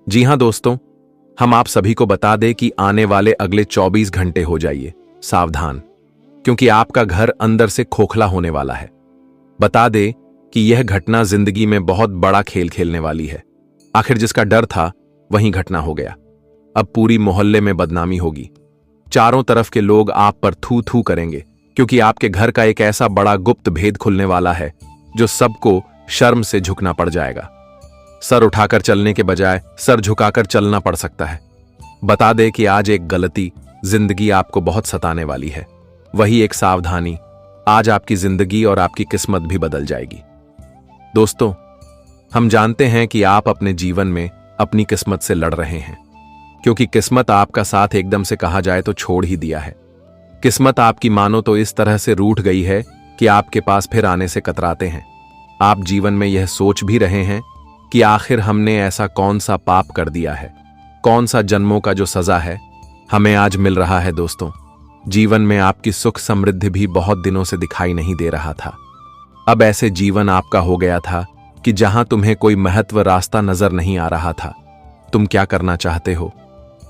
जी हाँ दोस्तों, हम आप सभी को बता दें कि आने वाले अगले 24 घंटे हो जाइए सावधान, क्योंकि आपका घर अंदर से खोखला होने वाला है। बता दें कि यह घटना जिंदगी में बहुत बड़ा खेल खेलने वाली है। आखिर जिसका डर था वही घटना हो गया। अब पूरी मोहल्ले में बदनामी होगी। चारों तरफ के लोग आप पर थू थू करेंगे, क्योंकि आपके घर का एक ऐसा बड़ा गुप्त भेद खुलने वाला है जो सबको शर्म से झुकना पड़ जाएगा। सर उठाकर चलने के बजाय सर झुकाकर चलना पड़ सकता है। बता दे कि आज एक गलती जिंदगी आपको बहुत सताने वाली है। वही एक सावधानी आज आपकी जिंदगी और आपकी किस्मत भी बदल जाएगी। दोस्तों, हम जानते हैं कि आप अपने जीवन में अपनी किस्मत से लड़ रहे हैं, क्योंकि किस्मत आपका साथ एकदम से कहा जाए तो छोड़ ही दिया है। किस्मत आपकी मानो तो इस तरह से रूठ गई है कि आपके पास फिर आने से कतराते हैं। आप जीवन में यह सोच भी रहे हैं कि आखिर हमने ऐसा कौन सा पाप कर दिया है, कौन सा जन्मों का जो सजा है हमें आज मिल रहा है। दोस्तों, जीवन में आपकी सुख समृद्धि भी बहुत दिनों से दिखाई नहीं दे रहा था। अब ऐसे जीवन आपका हो गया था कि जहां तुम्हें कोई महत्व रास्ता नजर नहीं आ रहा था। तुम क्या करना चाहते हो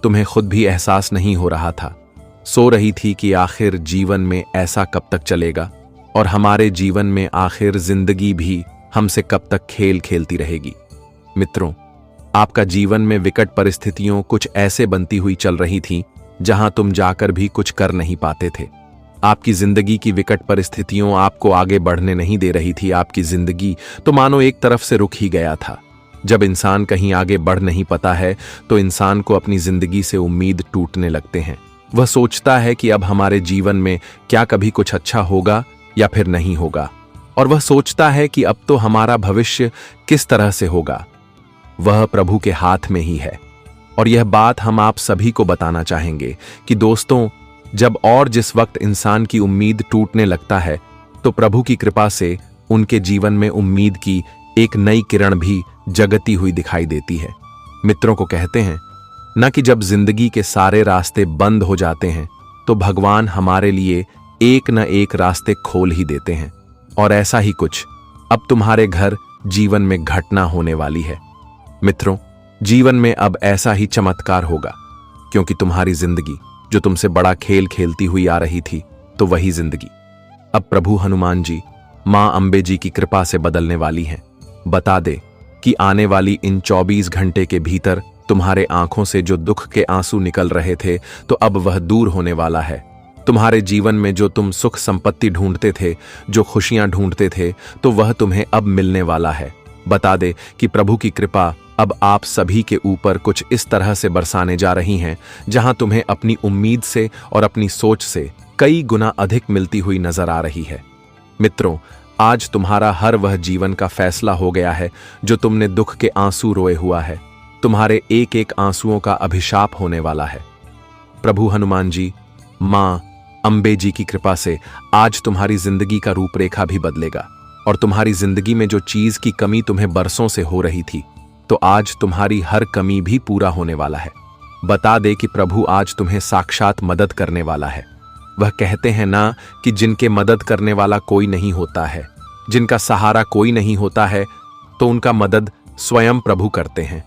तुम्हें खुद भी एहसास नहीं हो रहा था। सो रही थी कि आखिर जीवन में ऐसा कब तक चलेगा, और हमारे जीवन में आखिर जिंदगी भी हमसे कब तक खेल खेलती रहेगी। मित्रों, आपका जीवन में विकट परिस्थितियों कुछ ऐसे बनती हुई चल रही थीं जहां तुम जाकर भी कुछ कर नहीं पाते थे। आपकी जिंदगी की विकट परिस्थितियों आपको आगे बढ़ने नहीं दे रही थी। आपकी जिंदगी तो मानो एक तरफ से रुक ही गया था। जब इंसान कहीं आगे बढ़ नहीं पाता है तो इंसान को अपनी जिंदगी से उम्मीद टूटने लगते हैं। वह सोचता है कि अब हमारे जीवन में क्या कभी कुछ अच्छा होगा या फिर नहीं होगा, और वह सोचता है कि अब तो हमारा भविष्य किस तरह से होगा। वह प्रभु के हाथ में ही है। और यह बात हम आप सभी को बताना चाहेंगे कि दोस्तों, जब और जिस वक्त इंसान की उम्मीद टूटने लगता है तो प्रभु की कृपा से उनके जीवन में उम्मीद की एक नई किरण भी जगती हुई दिखाई देती है। मित्रों को कहते हैं न कि जब जिंदगी के सारे रास्ते बंद हो जाते हैं तो भगवान हमारे लिए एक न एक रास्ते खोल ही देते हैं। और ऐसा ही कुछ अब तुम्हारे घर जीवन में घटना होने वाली है। मित्रों, जीवन में अब ऐसा ही चमत्कार होगा, क्योंकि तुम्हारी जिंदगी जो तुमसे बड़ा खेल खेलती हुई आ रही थी, तो वही जिंदगी अब प्रभु हनुमान जी, मां अंबे जी की कृपा से बदलने वाली है। बता दे कि आने वाली इन 24 घंटे के भीतर तुम्हारे आंखों से जो दुख के आंसू निकल रहे थे तो अब वह दूर होने वाला है। तुम्हारे जीवन में जो तुम सुख संपत्ति ढूंढते थे, जो खुशियां ढूंढते थे, तो वह तुम्हें अब मिलने वाला है। बता दे कि प्रभु की कृपा अब आप सभी के ऊपर कुछ इस तरह से बरसाने जा रही हैं जहां तुम्हें अपनी उम्मीद से और अपनी सोच से कई गुना अधिक मिलती हुई नजर आ रही है। मित्रों, आज तुम्हारा हर वह जीवन का फैसला हो गया है जो तुमने दुख के आंसू रोए हुआ है। तुम्हारे एक एक आंसुओं का अभिशाप होने वाला है। प्रभु हनुमान जी, मां अंबे जी की कृपा से आज तुम्हारी जिंदगी का रूपरेखा भी बदलेगा, और तुम्हारी जिंदगी में जो चीज की कमी तुम्हें बरसों से हो रही थी, तो आज तुम्हारी हर कमी भी पूरा होने वाला है। बता दे कि प्रभु आज तुम्हें साक्षात मदद करने वाला है। वह कहते हैं ना कि जिनके मदद करने वाला कोई नहीं होता है, जिनका सहारा कोई नहीं होता है, तो उनका मदद स्वयं प्रभु करते हैं।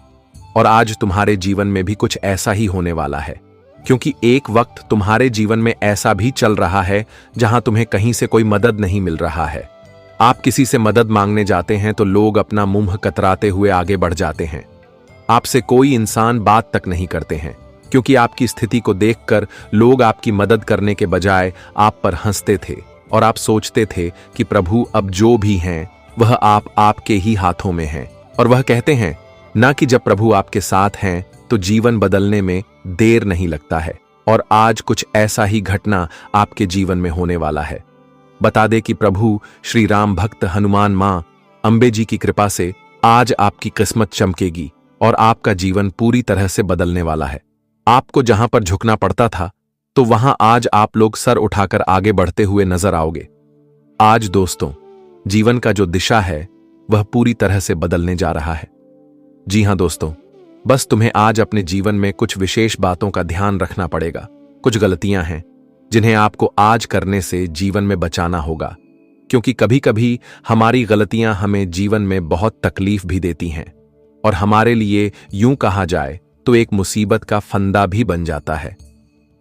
और आज तुम्हारे जीवन में भी कुछ ऐसा ही होने वाला है, क्योंकि एक वक्त तुम्हारे जीवन में ऐसा भी चल रहा है जहां तुम्हें कहीं से कोई मदद नहीं मिल रहा है। आप किसी से मदद मांगने जाते हैं तो लोग अपना मुंह कतराते हुए आगे बढ़ जाते हैं। आपसे कोई इंसान बात तक नहीं करते हैं, क्योंकि आपकी स्थिति को देखकर लोग आपकी मदद करने के बजाय आप पर हंसते थे, और आप सोचते थे कि प्रभु अब जो भी हैं वह आपके ही हाथों में हैं। और वह कहते हैं ना कि जब प्रभु आपके साथ हैं तो जीवन बदलने में देर नहीं लगता है। और आज कुछ ऐसा ही घटना आपके जीवन में होने वाला है। बता दे कि प्रभु श्री राम भक्त हनुमान मां अंबे जी की कृपा से आज आपकी किस्मत चमकेगी और आपका जीवन पूरी तरह से बदलने वाला है। आपको जहां पर झुकना पड़ता था, तो वहां आज आप लोग सर उठाकर आगे बढ़ते हुए नजर आओगे। आज दोस्तों, जीवन का जो दिशा है वह पूरी तरह से बदलने जा रहा है। जी हां दोस्तों, बस तुम्हें आज अपने जीवन में कुछ विशेष बातों का ध्यान रखना पड़ेगा। कुछ गलतियां हैं जिन्हें आपको आज करने से जीवन में बचाना होगा, क्योंकि कभी कभी हमारी गलतियां हमें जीवन में बहुत तकलीफ भी देती हैं। और हमारे लिए यूं कहा जाए तो एक मुसीबत का फंदा भी बन जाता है।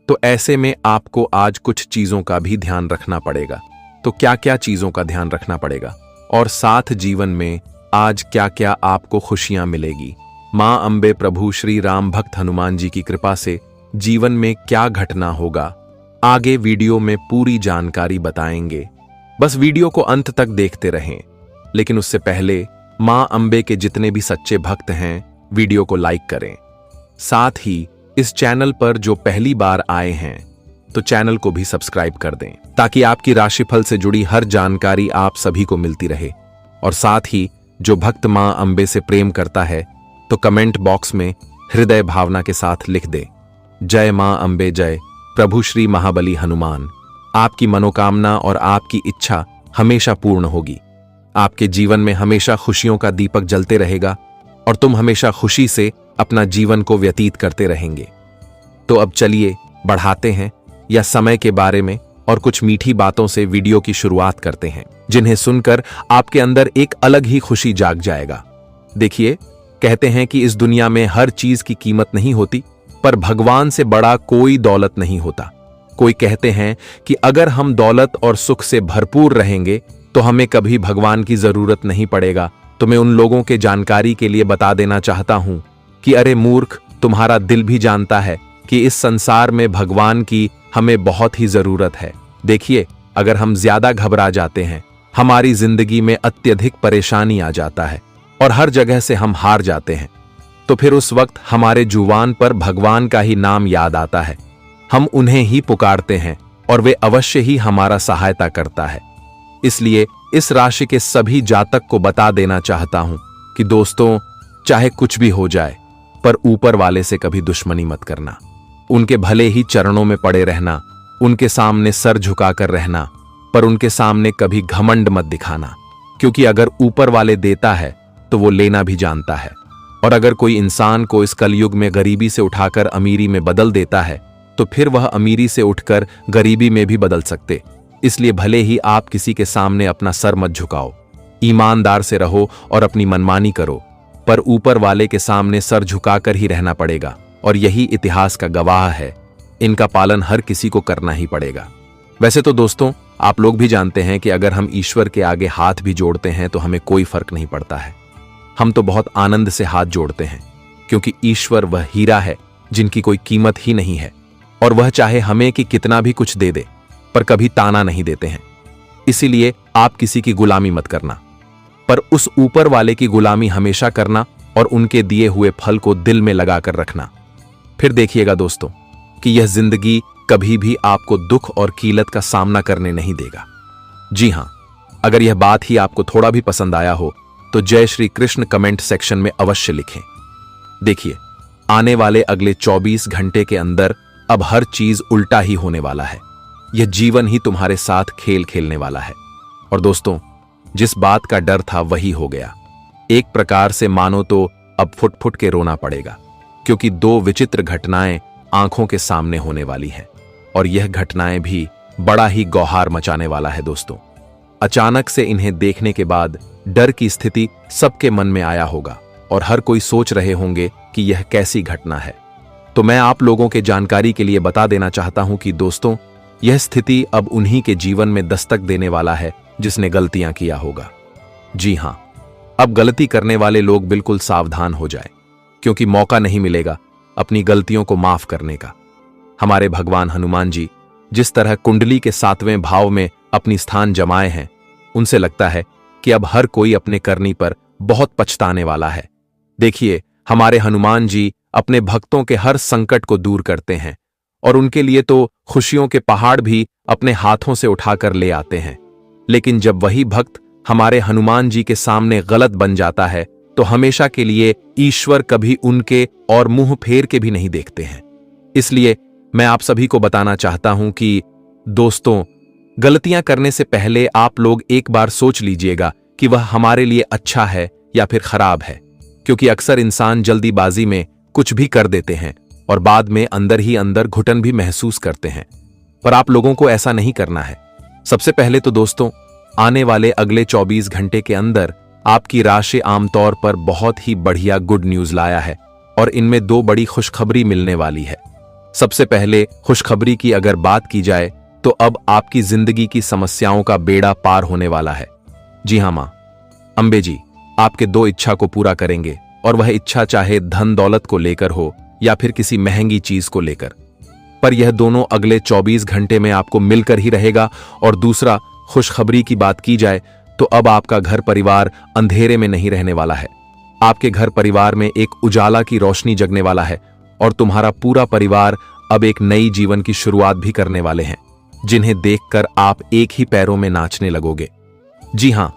तो ऐसे में आपको आज कुछ चीजों का भी ध्यान रखना पड़ेगा। तो क्या क्या चीजों का ध्यान रखना पड़ेगा और साथ जीवन में आज क्या क्या आपको खुशियां मिलेगी, मां अंबे प्रभु श्री राम भक्त हनुमान जी की कृपा से जीवन में क्या घटना होगा, आगे वीडियो में पूरी जानकारी बताएंगे। बस वीडियो को अंत तक देखते रहें। लेकिन उससे पहले मां अंबे के जितने भी सच्चे भक्त हैं वीडियो को लाइक करें। साथ ही इस चैनल पर जो पहली बार आए हैं तो चैनल को भी सब्सक्राइब कर दें ताकि आपकी राशिफल से जुड़ी हर जानकारी आप सभी को मिलती रहे। और साथ ही जो भक्त मां अंबे से प्रेम करता है तो कमेंट बॉक्स में हृदय भावना के साथ लिख दे, जय मां अंबे जय, प्रभु श्री महाबली हनुमान। आपकी मनोकामना और आपकी इच्छा हमेशा पूर्ण होगी। आपके जीवन में हमेशा खुशियों का दीपक जलते रहेगा और तुम हमेशा खुशी से अपना जीवन को व्यतीत करते रहेंगे। तो अब चलिए बढ़ाते हैं या समय के बारे में और कुछ मीठी बातों से वीडियो की शुरुआत करते हैं, जिन्हें सुनकर आपके अंदर एक अलग ही खुशी जाग जाएगा। देखिए, कहते हैं कि इस दुनिया में हर चीज की कीमत नहीं होती, पर भगवान से बड़ा कोई दौलत नहीं होता। कोई कहते हैं कि अगर हम दौलत और सुख से भरपूर रहेंगे तो हमें कभी भगवान की जरूरत नहीं पड़ेगा। तो मैं उन लोगों के जानकारी के लिए बता देना चाहता हूं कि अरे मूर्ख, तुम्हारा दिल भी जानता है कि इस संसार में भगवान की हमें बहुत ही जरूरत है। देखिए, अगर हम ज्यादा घबरा जाते हैं, हमारी जिंदगी में अत्यधिक परेशानी आ जाता है और हर जगह से हम हार जाते हैं, तो फिर उस वक्त हमारे जुबान पर भगवान का ही नाम याद आता है। हम उन्हें ही पुकारते हैं और वे अवश्य ही हमारा सहायता करता है। इसलिए इस राशि के सभी जातक को बता देना चाहता हूं कि दोस्तों, चाहे कुछ भी हो जाए, पर ऊपर वाले से कभी दुश्मनी मत करना। उनके भले ही चरणों में पड़े रहना, उनके सामने सर झुकाकर रहना, पर उनके सामने कभी घमंड मत दिखाना, क्योंकि अगर ऊपर वाले देता है तो वो लेना भी जानता है। और अगर कोई इंसान को इस कलयुग में गरीबी से उठाकर अमीरी में बदल देता है तो फिर वह अमीरी से उठकर गरीबी में भी बदल सकते। इसलिए भले ही आप किसी के सामने अपना सर मत झुकाओ, ईमानदार से रहो और अपनी मनमानी करो, पर ऊपर वाले के सामने सर झुकाकर ही रहना पड़ेगा। और यही इतिहास का गवाह है, इनका पालन हर किसी को करना ही पड़ेगा। वैसे तो दोस्तों, आप लोग भी जानते हैं कि अगर हम ईश्वर के आगे हाथ भी जोड़ते हैं तो हमें कोई फर्क नहीं पड़ता है। हम तो बहुत आनंद से हाथ जोड़ते हैं, क्योंकि ईश्वर वह हीरा है जिनकी कोई कीमत ही नहीं है, और वह चाहे हमें कि कितना भी कुछ दे दे, पर कभी ताना नहीं देते हैं। इसीलिए आप किसी की गुलामी मत करना, पर उस ऊपर वाले की गुलामी हमेशा करना और उनके दिए हुए फल को दिल में लगाकर रखना। फिर देखिएगा दोस्तों कि यह जिंदगी कभी भी आपको दुख और कीलत का सामना करने नहीं देगा। जी हां, अगर यह बात ही आपको थोड़ा भी पसंद आया हो तो जय श्री कृष्ण कमेंट सेक्शन में अवश्य लिखें। देखिए, आने वाले अगले 24 घंटे के अंदर अब हर चीज उल्टा ही होने वाला है। यह जीवन ही तुम्हारे साथ खेल खेलने वाला है। और दोस्तों, जिस बात का डर था वही हो गया। एक प्रकार से मानो तो अब फुट फुट के रोना पड़ेगा, क्योंकि दो विचित्र घटनाएं आंखों के सामने होने वाली हैं, और यह घटनाएं भी बड़ा ही गौहार मचाने वाला है। दोस्तों, अचानक से इन्हें देखने के बाद डर की स्थिति सबके मन में आया होगा और हर कोई सोच रहे होंगे कि यह कैसी घटना है। तो मैं आप लोगों के जानकारी के लिए बता देना चाहता हूं कि दोस्तों, यह स्थिति अब उन्हीं के जीवन में दस्तक देने वाला है जिसने गलतियां किया होगा। जी हां, अब गलती करने वाले लोग बिल्कुल सावधान हो जाएं, क्योंकि मौका नहीं मिलेगा अपनी गलतियों को माफ करने का। हमारे भगवान हनुमान जी जिस तरह कुंडली के 7वें भाव में अपनी स्थान जमाए हैं, उनसे लगता है कि अब हर कोई अपने करनी पर बहुत पछताने वाला है। देखिए, हमारे हनुमान जी अपने भक्तों के हर संकट को दूर करते हैं और उनके लिए तो खुशियों के पहाड़ भी अपने हाथों से उठाकर ले आते हैं। लेकिन जब वही भक्त हमारे हनुमान जी के सामने गलत बन जाता है तो हमेशा के लिए ईश्वर कभी उनके और मुंह फेर के भी नहीं देखते हैं। इसलिए मैं आप सभी को बताना चाहता हूं कि दोस्तों, गलतियां करने से पहले आप लोग एक बार सोच लीजिएगा कि वह हमारे लिए अच्छा है या फिर खराब है, क्योंकि अक्सर इंसान जल्दीबाजी में कुछ भी कर देते हैं और बाद में अंदर ही अंदर घुटन भी महसूस करते हैं। पर आप लोगों को ऐसा नहीं करना है। सबसे पहले तो दोस्तों, आने वाले अगले 24 घंटे के अंदर आपकी राशि आमतौर पर बहुत ही बढ़िया गुड न्यूज लाया है और इनमें दो बड़ी खुशखबरी मिलने वाली है। सबसे पहले खुशखबरी की अगर बात की जाए तो अब आपकी जिंदगी की समस्याओं का बेड़ा पार होने वाला है। जी हां मां, अंबे जी आपके दो इच्छा को पूरा करेंगे और वह इच्छा चाहे धन दौलत को लेकर हो या फिर किसी महंगी चीज को लेकर, पर यह दोनों अगले 24 घंटे में आपको मिलकर ही रहेगा। और दूसरा खुशखबरी की बात की जाए तो अब आपका घर परिवार अंधेरे में नहीं रहने वाला है। आपके घर परिवार में एक उजाला की रोशनी जगने वाला है और तुम्हारा पूरा परिवार अब एक नई जीवन की शुरुआत भी करने वाले हैं, जिन्हें देखकर आप एक ही पैरों में नाचने लगोगे। जी हां,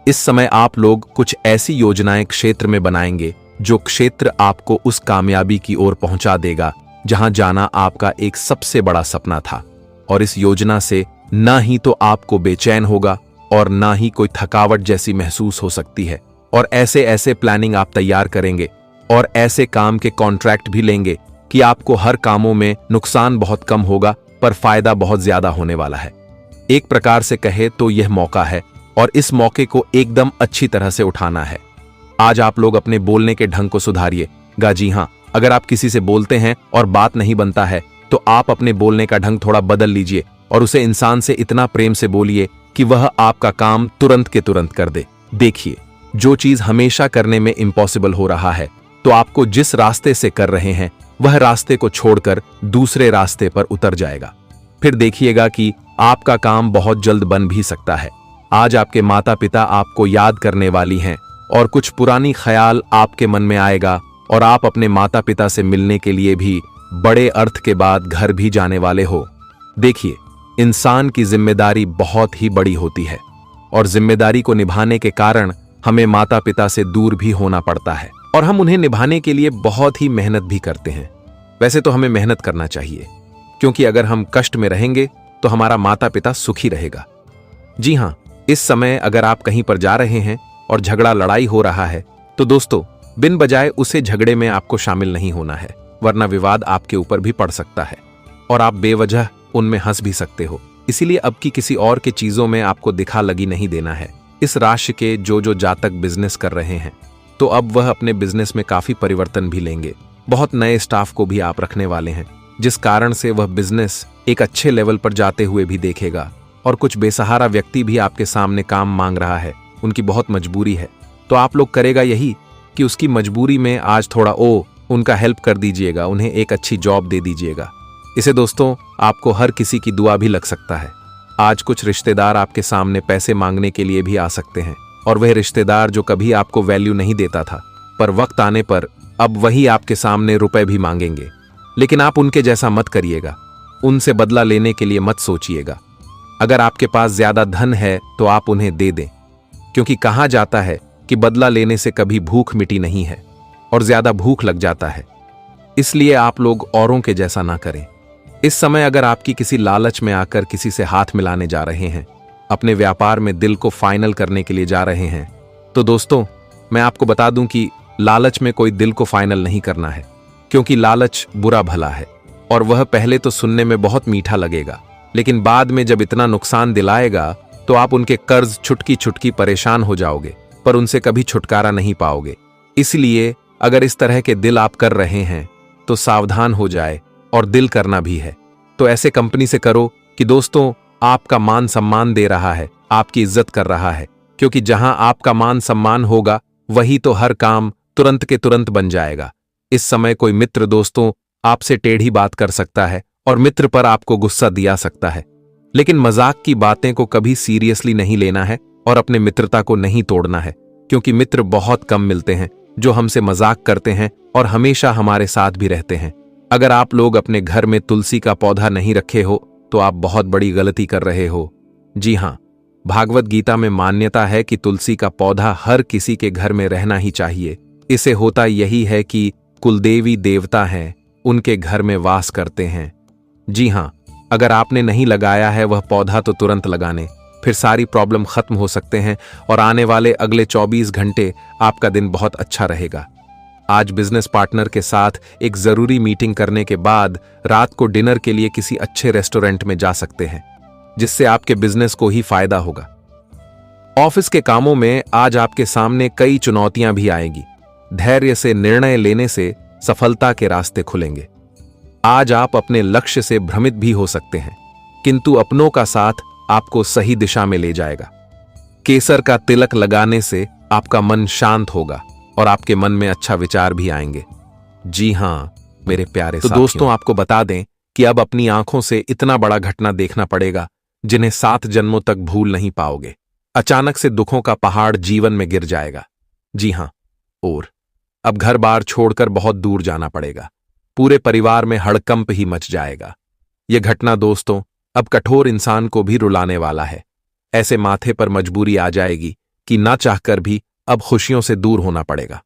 इस समय आप लोग कुछ ऐसी योजनाएं क्षेत्र में बनाएंगे जो क्षेत्र आपको उस कामयाबी की ओर पहुंचा देगा जहां जाना आपका एक सबसे बड़ा सपना था। और इस योजना से ना ही तो आपको बेचैन होगा और ना ही कोई थकावट जैसी महसूस हो सकती है। और ऐसे ऐसे प्लानिंग आप तैयार करेंगे और ऐसे काम के कॉन्ट्रैक्ट भी लेंगे कि आपको हर कामों में नुकसान बहुत कम होगा पर फायदा बहुत ज्यादा होने वाला है। एक प्रकार से कहे तो यह मौका है और इस मौके को एकदम अच्छी तरह से उठाना है। आज आप लोग अपने बोलने के ढंग को सुधारिएगा। जी हां, अगर आप किसी से बोलते हैं और बात नहीं बनता है तो आप अपने बोलने का ढंग थोड़ा बदल लीजिए और उसे इंसान से इतना प्रेम से बोलिए कि वह आपका काम तुरंत के तुरंत कर दे। देखिए, जो चीज हमेशा करने में इम्पॉसिबल हो रहा है तो आपको जिस रास्ते से कर रहे हैं वह रास्ते को छोड़कर दूसरे रास्ते पर उतर जाएगा। फिर देखिएगा कि आपका काम बहुत जल्द बन भी सकता है। आज आपके माता पिता आपको याद करने वाली हैं और कुछ पुरानी ख्याल आपके मन में आएगा और आप अपने माता पिता से मिलने के लिए भी बड़े अर्थ के बाद घर भी जाने वाले हो। देखिए, इंसान की जिम्मेदारी बहुत ही बड़ी होती है और जिम्मेदारी को निभाने के कारण हमें माता पिता से दूर भी होना पड़ता है और हम उन्हें निभाने के लिए बहुत ही मेहनत भी करते हैं। वैसे तो हमें मेहनत करना चाहिए, क्योंकि अगर हम कष्ट में रहेंगे तो हमारा माता पिता सुखी रहेगा। जी हां, इस समय अगर आप कहीं पर जा रहे हैं और झगड़ा लड़ाई हो रहा है तो दोस्तों, बिन बजाय उसे झगड़े में आपको शामिल नहीं होना है, वरना विवाद आपके ऊपर भी पड़ सकता है और आप बेवजह उनमें हंस भी सकते हो। इसीलिए अब की किसी और के चीजों में आपको दिखा लगी नहीं देना है। इस राशि के जो जातक बिजनेस कर रहे हैं तो अब वह अपने बिजनेस में काफी परिवर्तन भी लेंगे। बहुत नए स्टाफ को भी आप रखने वाले हैं, जिस कारण से वह बिजनेस एक अच्छे लेवल पर जाते हुए भी देखेगा। और कुछ बेसहारा व्यक्ति भी आपके सामने काम मांग रहा है, उनकी बहुत मजबूरी है, तो आप लोग करेगा यही कि उसकी मजबूरी में आज थोड़ा उनका हेल्प कर दीजिएगा, उन्हें एक अच्छी जॉब दे दीजिएगा। इसे दोस्तों, आपको हर किसी की दुआ भी लग सकता है। आज कुछ रिश्तेदार आपके सामने पैसे मांगने के लिए भी आ सकते हैं और वह रिश्तेदार जो कभी आपको वैल्यू नहीं देता था, पर वक्त आने पर अब वही आपके सामने रुपए भी मांगेंगे। लेकिन आप उनके जैसा मत करिएगा, उनसे बदला लेने के लिए मत सोचिएगा। अगर आपके पास ज्यादा धन है तो आप उन्हें दे दें, क्योंकि कहा जाता है कि बदला लेने से कभी भूख मिटी नहीं है और ज्यादा भूख लग जाता है। इसलिए आप लोग औरों के जैसा ना करें। इस समय अगर आपकी किसी लालच में आकर किसी से हाथ मिलाने जा रहे हैं, अपने व्यापार में दिल को फाइनल करने के लिए जा रहे हैं, तो दोस्तों मैं आपको बता दूं कि लालच में कोई दिल को फाइनल नहीं करना है, क्योंकि लालच बुरा भला है और वह पहले तो सुनने में बहुत मीठा लगेगा, लेकिन बाद में जब इतना नुकसान दिलाएगा तो आप उनके कर्ज छुटकी छुटकी परेशान हो जाओगे, पर उनसे कभी छुटकारा नहीं पाओगे। इसलिए अगर इस तरह के दिल आप कर रहे हैं तो सावधान हो जाए, और दिल करना भी है तो ऐसे कंपनी से करो कि दोस्तों आपका मान सम्मान दे रहा है, आपकी इज्जत कर रहा है, क्योंकि जहां आपका मान सम्मान होगा वही तो हर काम तुरंत के तुरंत बन जाएगा। इस समय कोई मित्र दोस्तों आपसे टेढ़ी बात कर सकता है और मित्र पर आपको गुस्सा दिया सकता है, लेकिन मजाक की बातें को कभी सीरियसली नहीं लेना है और अपने मित्रता को नहीं तोड़ना है, क्योंकि मित्र बहुत कम मिलते हैं जो हमसे मजाक करते हैं और हमेशा हमारे साथ भी रहते हैं। अगर आप लोग अपने घर में तुलसी का पौधा नहीं रखे हो तो आप बहुत बड़ी गलती कर रहे हो। जी हां, भागवत गीता में मान्यता है कि तुलसी का पौधा हर किसी के घर में रहना ही चाहिए। इसे होता यही है कि कुलदेवी देवता हैं, उनके घर में वास करते हैं। जी हां, अगर आपने नहीं लगाया है वह पौधा तो तुरंत लगाने, फिर सारी प्रॉब्लम खत्म हो सकते हैं और आने वाले अगले 24 घंटे आपका दिन बहुत अच्छा रहेगा। आज बिजनेस पार्टनर के साथ एक जरूरी मीटिंग करने के बाद रात को डिनर के लिए किसी अच्छे रेस्टोरेंट में जा सकते हैं, जिससे आपके बिजनेस को ही फायदा होगा। ऑफिस के कामों में आज आपके सामने कई चुनौतियां भी आएंगी। धैर्य से निर्णय लेने से सफलता के रास्ते खुलेंगे। आज आप अपने लक्ष्य से भ्रमित भी हो सकते हैं, किंतु अपनों का साथ आपको सही दिशा में ले जाएगा। केसर का तिलक लगाने से आपका मन शांत होगा और आपके मन में अच्छा विचार भी आएंगे। जी हां मेरे प्यारे साथियों, दोस्तों आपको बता दें कि अब अपनी आंखों से इतना बड़ा घटना देखना पड़ेगा जिन्हें 7 जन्मों तक भूल नहीं पाओगे। अचानक से दुखों का पहाड़ जीवन में गिर जाएगा। जी हां, और अब घर बार छोड़कर बहुत दूर जाना पड़ेगा। पूरे परिवार में हड़कंप ही मच जाएगा। यह घटना दोस्तों अब कठोर इंसान को भी रुलाने वाला है। ऐसे माथे पर मजबूरी आ जाएगी कि ना चाहकर भी अब खुशियों से दूर होना पड़ेगा।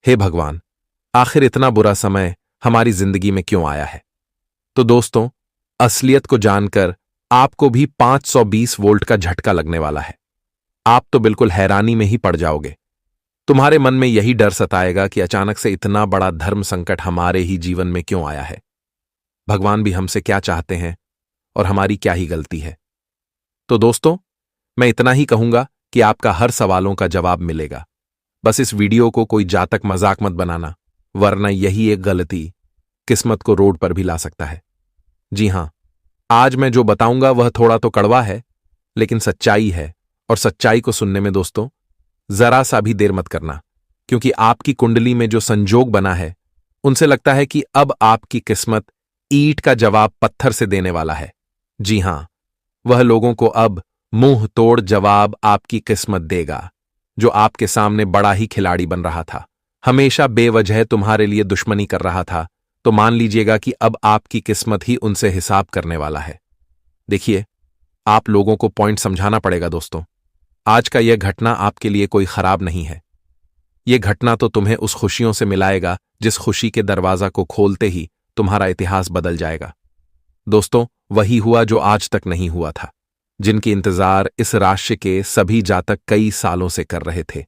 हे भगवान, आखिर इतना बुरा समय हमारी जिंदगी में क्यों आया है? तो दोस्तों, असलियत को जानकर आपको भी 520 वोल्ट का झटका लगने वाला है। आप तो बिल्कुल हैरानी में ही पड़ जाओगे। तुम्हारे मन में यही डर सताएगा कि अचानक से इतना बड़ा धर्म संकट हमारे ही जीवन में क्यों आया है। भगवान भी हमसे क्या चाहते हैं और हमारी क्या ही गलती है। तो दोस्तों, मैं इतना ही कहूंगा कि आपका हर सवालों का जवाब मिलेगा। बस इस वीडियो को कोई जातक मजाक मत बनाना, वरना यही एक गलती किस्मत को रोड पर भी ला सकता है। जी हां, आज मैं जो बताऊंगा वह थोड़ा तो कड़वा है, लेकिन सच्चाई है, और सच्चाई को सुनने में दोस्तों जरा सा भी देर मत करना, क्योंकि आपकी कुंडली में जो संजोग बना है उनसे लगता है कि अब आपकी किस्मत ईंट का जवाब पत्थर से देने वाला है। जी हां, वह लोगों को अब मुंह तोड़ जवाब आपकी किस्मत देगा जो आपके सामने बड़ा ही खिलाड़ी बन रहा था, हमेशा बेवजह तुम्हारे लिए दुश्मनी कर रहा था। तो मान लीजिएगा कि अब आपकी किस्मत ही उनसे हिसाब करने वाला है। देखिए, आप लोगों को पॉइंट समझाना पड़ेगा दोस्तों। आज का यह घटना आपके लिए कोई खराब नहीं है। यह घटना तो तुम्हें उस खुशियों से मिलाएगा जिस खुशी के दरवाजा को खोलते ही तुम्हारा इतिहास बदल जाएगा। दोस्तों, वही हुआ जो आज तक नहीं हुआ था, जिनकी इंतजार इस राशि के सभी जातक कई सालों से कर रहे थे।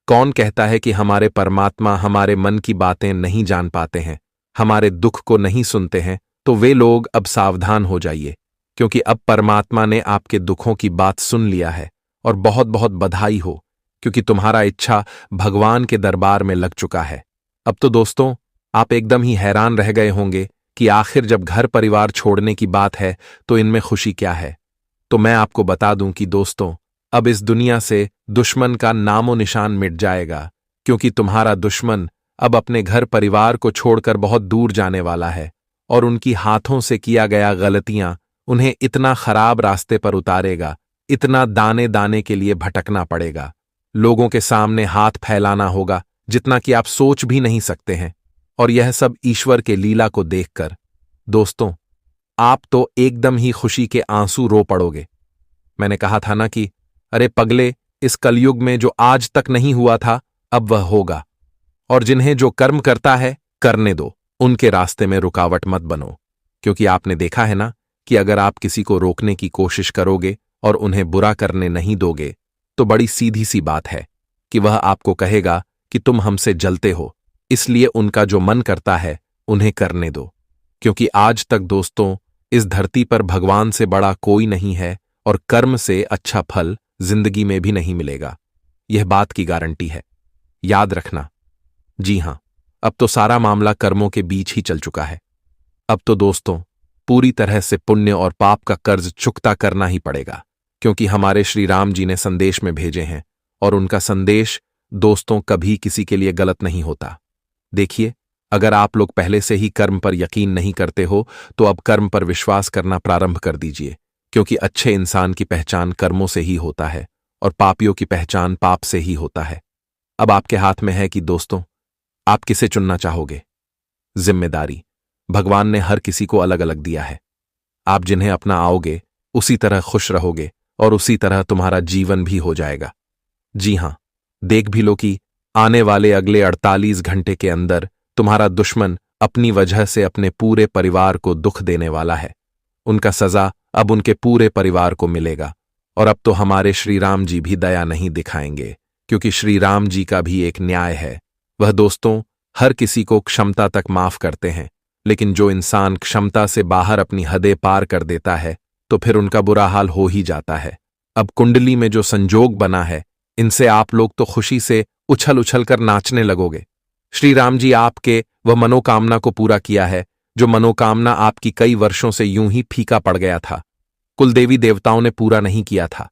कौन कहता है कि हमारे परमात्मा हमारे मन की बातें नहीं जान पाते हैं, हमारे दुख को नहीं सुनते हैं? तो वे लोग अब सावधान हो जाइए, क्योंकि अब परमात्मा ने आपके दुखों की बात सुन लिया है। और बहुत बहुत बधाई हो, क्योंकि तुम्हारा इच्छा भगवान के दरबार में लग चुका है। अब तो दोस्तों आप एकदम ही हैरान रह गए होंगे कि आखिर जब घर परिवार छोड़ने की बात है तो इनमें खुशी क्या है। तो मैं आपको बता दूं कि दोस्तों, अब इस दुनिया से दुश्मन का नामो निशान मिट जाएगा, क्योंकि तुम्हारा दुश्मन अब अपने घर परिवार को छोड़कर बहुत दूर जाने वाला है, और उनकी हाथों से किया गया गलतियां उन्हें इतना खराब रास्ते पर उतारेगा, इतना दाने दाने के लिए भटकना पड़ेगा, लोगों के सामने हाथ फैलाना होगा जितना कि आप सोच भी नहीं सकते हैं। और यह सब ईश्वर के लीला को देखकर दोस्तों आप तो एकदम ही खुशी के आंसू रो पड़ोगे। मैंने कहा था ना कि अरे पगले, इस कलयुग में जो आज तक नहीं हुआ था अब वह होगा। और जिन्हें जो कर्म करता है करने दो, उनके रास्ते में रुकावट मत बनो, क्योंकि आपने देखा है ना कि अगर आप किसी को रोकने की कोशिश करोगे और उन्हें बुरा करने नहीं दोगे तो बड़ी सीधी सी बात है कि वह आपको कहेगा कि तुम हमसे जलते हो, इसलिए उनका जो मन करता है उन्हें करने दो। क्योंकि आज तक दोस्तों इस धरती पर भगवान से बड़ा कोई नहीं है, और कर्म से अच्छा फल जिंदगी में भी नहीं मिलेगा। यह बात की गारंटी है, याद रखना। जी हां, अब तो सारा मामला कर्मों के बीच ही चल चुका है। अब तो दोस्तों पूरी तरह से पुण्य और पाप का कर्ज चुकता करना ही पड़ेगा, क्योंकि हमारे श्री राम जी ने संदेश में भेजे हैं, और उनका संदेश दोस्तों कभी किसी के लिए गलत नहीं होता। देखिए, अगर आप लोग पहले से ही कर्म पर यकीन नहीं करते हो तो अब कर्म पर विश्वास करना प्रारंभ कर दीजिए, क्योंकि अच्छे इंसान की पहचान कर्मों से ही होता है और पापियों की पहचान पाप से ही होता है। अब आपके हाथ में है कि दोस्तों आप किसे चुनना चाहोगे। जिम्मेदारी भगवान ने हर किसी को अलग अलग दिया है। आप जिन्हें अपना आओगे उसी तरह खुश रहोगे और उसी तरह तुम्हारा जीवन भी हो जाएगा। जी हां, देख भी लो कि आने वाले अगले 48 घंटे के अंदर तुम्हारा दुश्मन अपनी वजह से अपने पूरे परिवार को दुख देने वाला है। उनका सजा अब उनके पूरे परिवार को मिलेगा। और अब तो हमारे श्री राम जी भी दया नहीं दिखाएंगे, क्योंकि श्री राम जी का भी एक न्याय है। वह दोस्तों हर किसी को क्षमता तक माफ करते हैं, लेकिन जो इंसान क्षमता से बाहर अपनी हदें पार कर देता है तो फिर उनका बुरा हाल हो ही जाता है। अब कुंडली में जो संजोग बना है, इनसे आप लोग तो खुशी से उछल उछल कर नाचने लगोगे। श्री राम जी आपके वह मनोकामना को पूरा किया है, जो मनोकामना आपकी कई वर्षों से यूं ही फीका पड़ गया था। कुलदेवी देवताओं ने पूरा नहीं किया था,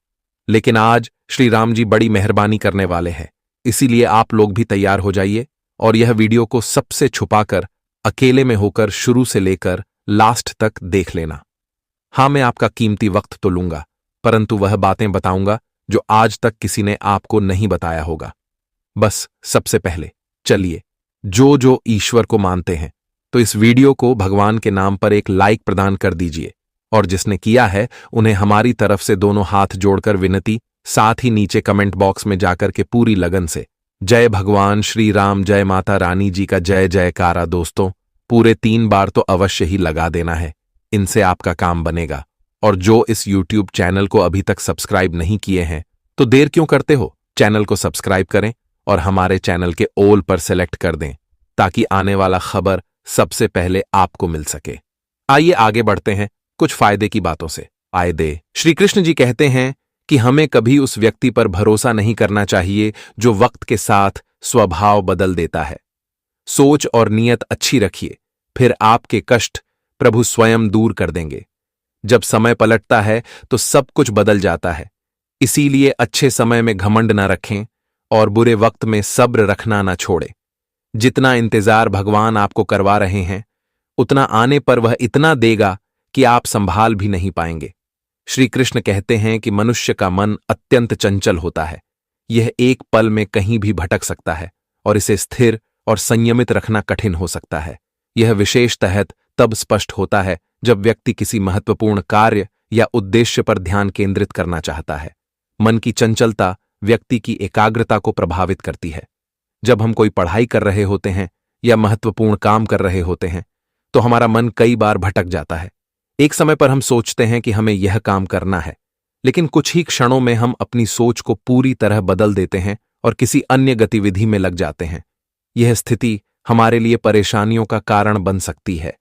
लेकिन आज श्री राम जी बड़ी मेहरबानी करने वाले हैं। इसीलिए आप लोग भी तैयार हो जाइए और यह वीडियो को सबसे छुपाकर अकेले में होकर शुरू से लेकर लास्ट तक देख लेना। हाँ, मैं आपका कीमती वक्त तो लूंगा, परंतु वह बातें बताऊंगा जो आज तक किसी ने आपको नहीं बताया होगा। बस सबसे पहले चलिए, जो ईश्वर को मानते हैं तो इस वीडियो को भगवान के नाम पर एक लाइक प्रदान कर दीजिए, और जिसने किया है उन्हें हमारी तरफ से दोनों हाथ जोड़कर विनती, साथ ही नीचे कमेंट बॉक्स में जाकर के पूरी लगन से जय भगवान श्री राम, जय माता रानी जी का जय जयकारा। दोस्तों, पूरे 3 बार तो अवश्य ही लगा देना है, इनसे आपका काम बनेगा। और जो इस YouTube चैनल को अभी तक सब्सक्राइब नहीं किए हैं तो देर क्यों करते हो, चैनल को सब्सक्राइब करें और हमारे चैनल के ऑल पर सेलेक्ट कर दें, ताकि आने वाला खबर सबसे पहले आपको मिल सके। आइए आगे बढ़ते हैं कुछ फायदे की बातों से। फायदे। श्री कृष्ण जी कहते हैं कि हमें कभी उस व्यक्ति पर भरोसा नहीं करना चाहिए जो वक्त के साथ स्वभाव बदल देता है। सोच और नीयत अच्छी रखिए, फिर आपके कष्ट प्रभु स्वयं दूर कर देंगे। जब समय पलटता है तो सब कुछ बदल जाता है, इसीलिए अच्छे समय में घमंड ना रखें और बुरे वक्त में सब्र रखना ना छोड़ें। जितना इंतजार भगवान आपको करवा रहे हैं, उतना आने पर वह इतना देगा कि आप संभाल भी नहीं पाएंगे। श्री कृष्ण कहते हैं कि मनुष्य का मन अत्यंत चंचल होता है, यह एक पल में कहीं भी भटक सकता है और इसे स्थिर और संयमित रखना कठिन हो सकता है। यह विशेषतः तब स्पष्ट होता है जब व्यक्ति किसी महत्वपूर्ण कार्य या उद्देश्य पर ध्यान केंद्रित करना चाहता है। मन की चंचलता व्यक्ति की एकाग्रता को प्रभावित करती है। जब हम कोई पढ़ाई कर रहे होते हैं या महत्वपूर्ण काम कर रहे होते हैं तो हमारा मन कई बार भटक जाता है। एक समय पर हम सोचते हैं कि हमें यह काम करना है, लेकिन कुछ ही क्षणों में हम अपनी सोच को पूरी तरह बदल देते हैं और किसी अन्य गतिविधि में लग जाते हैं। यह स्थिति हमारे लिए परेशानियों का कारण बन सकती है।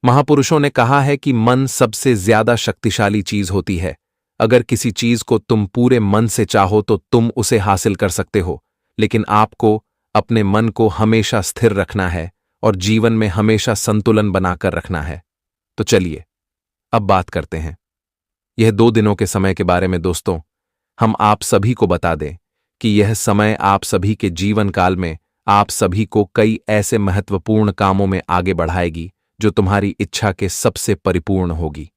महापुरुषों ने कहा है कि मन सबसे ज्यादा शक्तिशाली चीज होती है। अगर किसी चीज को तुम पूरे मन से चाहो तो तुम उसे हासिल कर सकते हो, लेकिन आपको अपने मन को हमेशा स्थिर रखना है और जीवन में हमेशा संतुलन बनाकर रखना है। तो चलिए अब बात करते हैं यह 2 दिनों के समय के बारे में। दोस्तों, हम आप सभी को बता दें कि यह समय आप सभी के जीवन काल में आप सभी को कई ऐसे महत्वपूर्ण कामों में आगे बढ़ाएगी जो तुम्हारी इच्छा के सबसे परिपूर्ण होगी,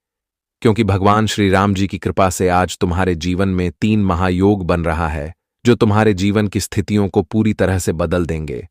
क्योंकि भगवान श्री राम जी की कृपा से आज तुम्हारे जीवन में 3 महायोग बन रहा है जो तुम्हारे जीवन की स्थितियों को पूरी तरह से बदल देंगे।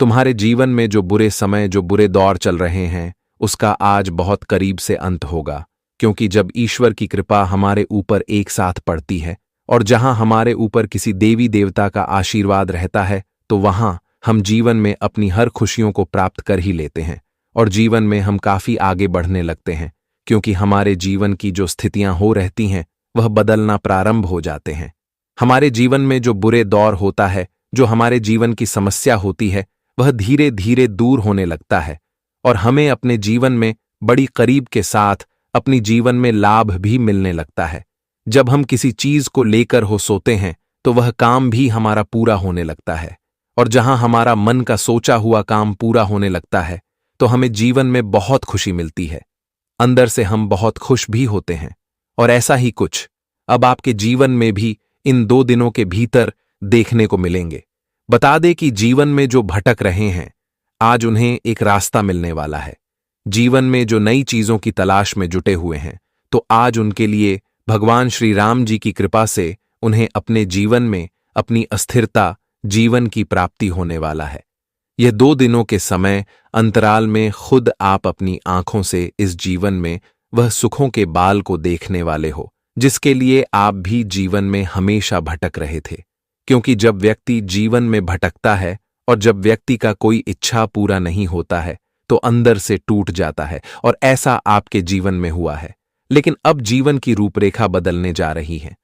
तुम्हारे जीवन में जो बुरे समय, जो बुरे दौर चल रहे हैं, उसका आज बहुत करीब से अंत होगा, क्योंकि जब ईश्वर की कृपा हमारे ऊपर एक साथ पड़ती है और जहां हमारे ऊपर किसी देवी देवता का आशीर्वाद रहता है, तो वहां हम जीवन में अपनी हर खुशियों को प्राप्त कर ही लेते हैं और जीवन में हम काफी आगे बढ़ने लगते हैं, क्योंकि हमारे जीवन की जो स्थितियां हो रहती हैं वह बदलना प्रारंभ हो जाते हैं। हमारे जीवन में जो बुरे दौर होता है, जो हमारे जीवन की समस्या होती है, वह धीरे धीरे दूर होने लगता है और हमें अपने जीवन में बड़ी करीब के साथ अपनी जीवन में लाभ भी मिलने लगता है। जब हम किसी चीज को लेकर हो सोते हैं तो वह काम भी हमारा पूरा होने लगता है, और जहां हमारा मन का सोचा हुआ काम पूरा होने लगता है तो हमें जीवन में बहुत खुशी मिलती है। अंदर से हम बहुत खुश भी होते हैं। और ऐसा ही कुछ अब आपके जीवन में भी इन 2 दिनों के भीतर देखने को मिलेंगे। बता दे कि जीवन में जो भटक रहे हैं, आज उन्हें एक रास्ता मिलने वाला है। जीवन में जो नई चीजों की तलाश में जुटे हुए हैं, तो आज उनके लिए भगवान श्री राम जी की कृपा से उन्हें अपने जीवन में अपनी अस्थिरता, जीवन की प्राप्ति होने वाला है। यह 2 दिनों के समय अंतराल में खुद आप अपनी आंखों से इस जीवन में वह सुखों के बाल को देखने वाले हो, जिसके लिए आप भी जीवन में हमेशा भटक रहे थे। क्योंकि जब व्यक्ति जीवन में भटकता है और जब व्यक्ति का कोई इच्छा पूरा नहीं होता है तो अंदर से टूट जाता है, और ऐसा आपके जीवन में हुआ है। लेकिन अब जीवन की रूपरेखा बदलने जा रही है।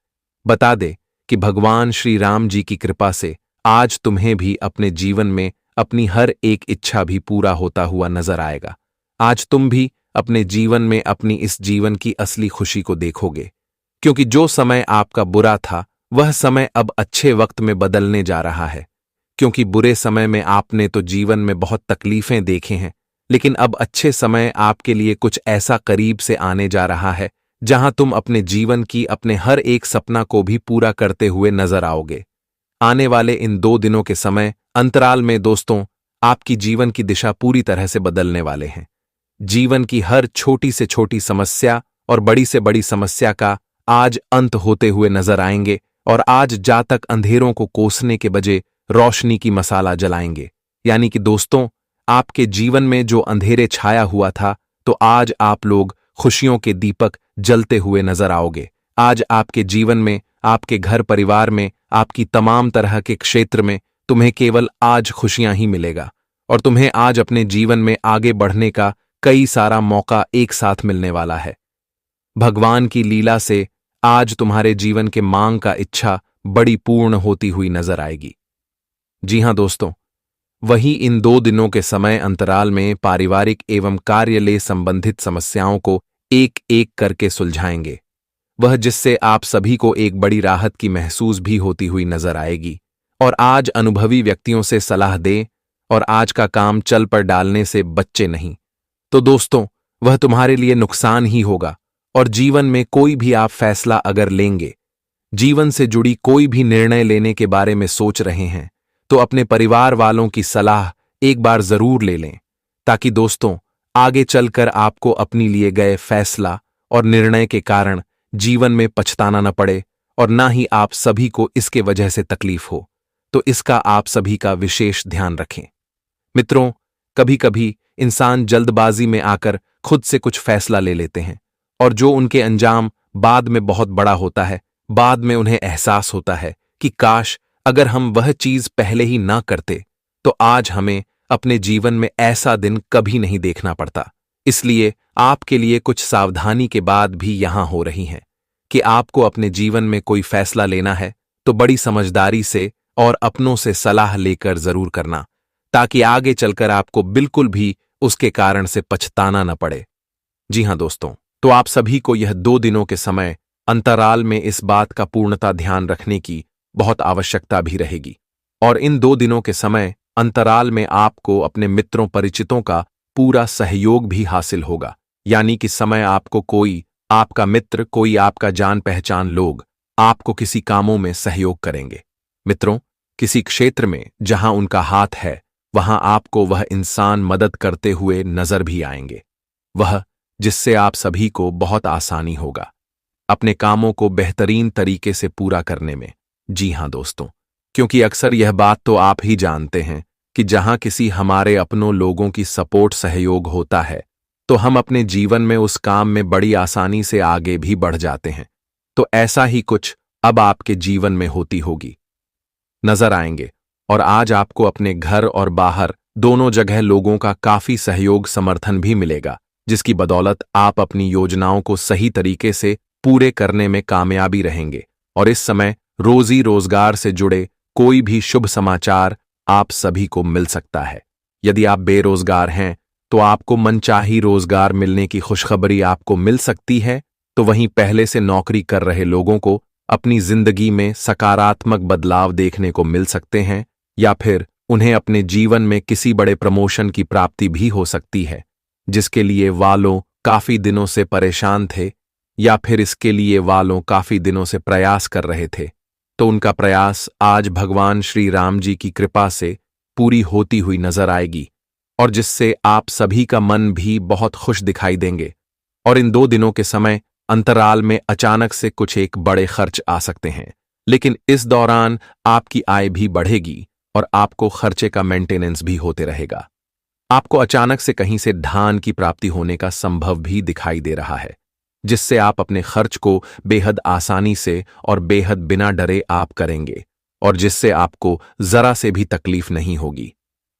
बता दे कि भगवान श्री राम जी की कृपा से आज तुम्हें भी अपने जीवन में अपनी हर एक इच्छा भी पूरा होता हुआ नजर आएगा। आज तुम भी अपने जीवन में अपनी इस जीवन की असली खुशी को देखोगे, क्योंकि जो समय आपका बुरा था वह समय अब अच्छे वक्त में बदलने जा रहा है। क्योंकि बुरे समय में आपने तो जीवन में बहुत तकलीफें देखे हैं, लेकिन अब अच्छे समय आपके लिए कुछ ऐसा करीब से आने जा रहा है जहां तुम अपने जीवन की अपने हर एक सपना को भी पूरा करते हुए नजर आओगे। आने वाले इन 2 दिनों के समय अंतराल में दोस्तों, आपकी जीवन की दिशा पूरी तरह से बदलने वाले हैं। जीवन की हर छोटी से छोटी समस्या और बड़ी से बड़ी समस्या का आज अंत होते हुए नजर आएंगे और आज जातक अंधेरों को कोसने के बजाय रोशनी की मसाला जलाएंगे। यानी कि दोस्तों, आपके जीवन में जो अंधेरे छाया हुआ था, तो आज आप लोग खुशियों के दीपक जलते हुए नजर आओगे। आज आपके जीवन में, आपके घर परिवार में, आपकी तमाम तरह के क्षेत्र में तुम्हें केवल आज खुशियां ही मिलेगा और तुम्हें आज अपने जीवन में आगे बढ़ने का कई सारा मौका एक साथ मिलने वाला है। भगवान की लीला से आज तुम्हारे जीवन के मांग का इच्छा बड़ी पूर्ण होती हुई नजर आएगी। जी हां दोस्तों, वही इन 2 दिनों के समय अंतराल में पारिवारिक एवं कार्यालय संबंधित समस्याओं को एक एक करके सुलझाएंगे, वह जिससे आप सभी को एक बड़ी राहत की महसूस भी होती हुई नजर आएगी। और आज अनुभवी व्यक्तियों से सलाह दें और आज का काम चल पर डालने से बच्चे नहीं, तो दोस्तों वह तुम्हारे लिए नुकसान ही होगा। और जीवन में कोई भी आप फैसला अगर लेंगे, जीवन से जुड़ी कोई भी निर्णय लेने के बारे में सोच रहे हैं, तो अपने परिवार वालों की सलाह एक बार जरूर ले लें, ताकि दोस्तों आगे चलकर आपको अपनी लिए गए फैसला और निर्णय के कारण जीवन में पछताना न पड़े और ना ही आप सभी को इसके वजह से तकलीफ हो। तो इसका आप सभी का विशेष ध्यान रखें। मित्रों, कभी कभी इंसान जल्दबाजी में आकर खुद से कुछ फैसला ले लेते हैं और जो उनके अंजाम बाद में बहुत बड़ा होता है। बाद में उन्हें एहसास होता है कि काश अगर हम वह चीज पहले ही ना करते, तो आज हमें अपने जीवन में ऐसा दिन कभी नहीं देखना पड़ता। इसलिए आपके लिए कुछ सावधानी के बाद भी यहां हो रही हैं कि आपको अपने जीवन में कोई फैसला लेना है तो बड़ी समझदारी से और अपनों से सलाह लेकर जरूर करना, ताकि आगे चलकर आपको बिल्कुल भी उसके कारण से पछताना न पड़े। जी हां दोस्तों, तो आप सभी को यह 2 दिनों के समय अंतराल में इस बात का पूर्णता ध्यान रखने की बहुत आवश्यकता भी रहेगी। और इन 2 दिनों के समय अंतराल में आपको अपने मित्रों परिचितों का पूरा सहयोग भी हासिल होगा। यानी कि समय आपको कोई आपका मित्र, कोई आपका जान पहचान लोग आपको किसी कामों में सहयोग करेंगे। मित्रों, किसी क्षेत्र में जहां उनका हाथ है, वहां आपको वह इंसान मदद करते हुए नजर भी आएंगे, वह जिससे आप सभी को बहुत आसानी होगा अपने कामों को बेहतरीन तरीके से पूरा करने में। जी हां दोस्तों, क्योंकि अक्सर यह बात तो आप ही जानते हैं कि जहां किसी हमारे अपनों लोगों की सपोर्ट सहयोग होता है, तो हम अपने जीवन में उस काम में बड़ी आसानी से आगे भी बढ़ जाते हैं। तो ऐसा ही कुछ अब आपके जीवन में होती होगी नजर आएंगे और आज आपको अपने घर और बाहर दोनों जगह लोगों का काफी सहयोग समर्थन भी मिलेगा, जिसकी बदौलत आप अपनी योजनाओं को सही तरीके से पूरे करने में कामयाबी रहेंगे। और इस समय रोजी रोजगार से जुड़े कोई भी शुभ समाचार आप सभी को मिल सकता है। यदि आप बेरोजगार हैं तो आपको मनचाही रोजगार मिलने की खुशखबरी आपको मिल सकती है। तो वहीं पहले से नौकरी कर रहे लोगों को अपनी जिंदगी में सकारात्मक बदलाव देखने को मिल सकते हैं, या फिर उन्हें अपने जीवन में किसी बड़े प्रमोशन की प्राप्ति भी हो सकती है, जिसके लिए वालों काफी दिनों से परेशान थे या फिर इसके लिए वालों काफी दिनों से प्रयास कर रहे थे। तो उनका प्रयास आज भगवान श्री राम जी की कृपा से पूरी होती हुई नजर आएगी और जिससे आप सभी का मन भी बहुत खुश दिखाई देंगे। और इन 2 दिनों के समय अंतराल में अचानक से कुछ एक बड़े खर्च आ सकते हैं, लेकिन इस दौरान आपकी आय भी बढ़ेगी और आपको खर्चे का मेंटेनेंस भी होते रहेगा। आपको अचानक से कहीं से धन की प्राप्ति होने का संभव भी दिखाई दे रहा है, जिससे आप अपने खर्च को बेहद आसानी से और बेहद बिना डरे आप करेंगे और जिससे आपको जरा से भी तकलीफ नहीं होगी।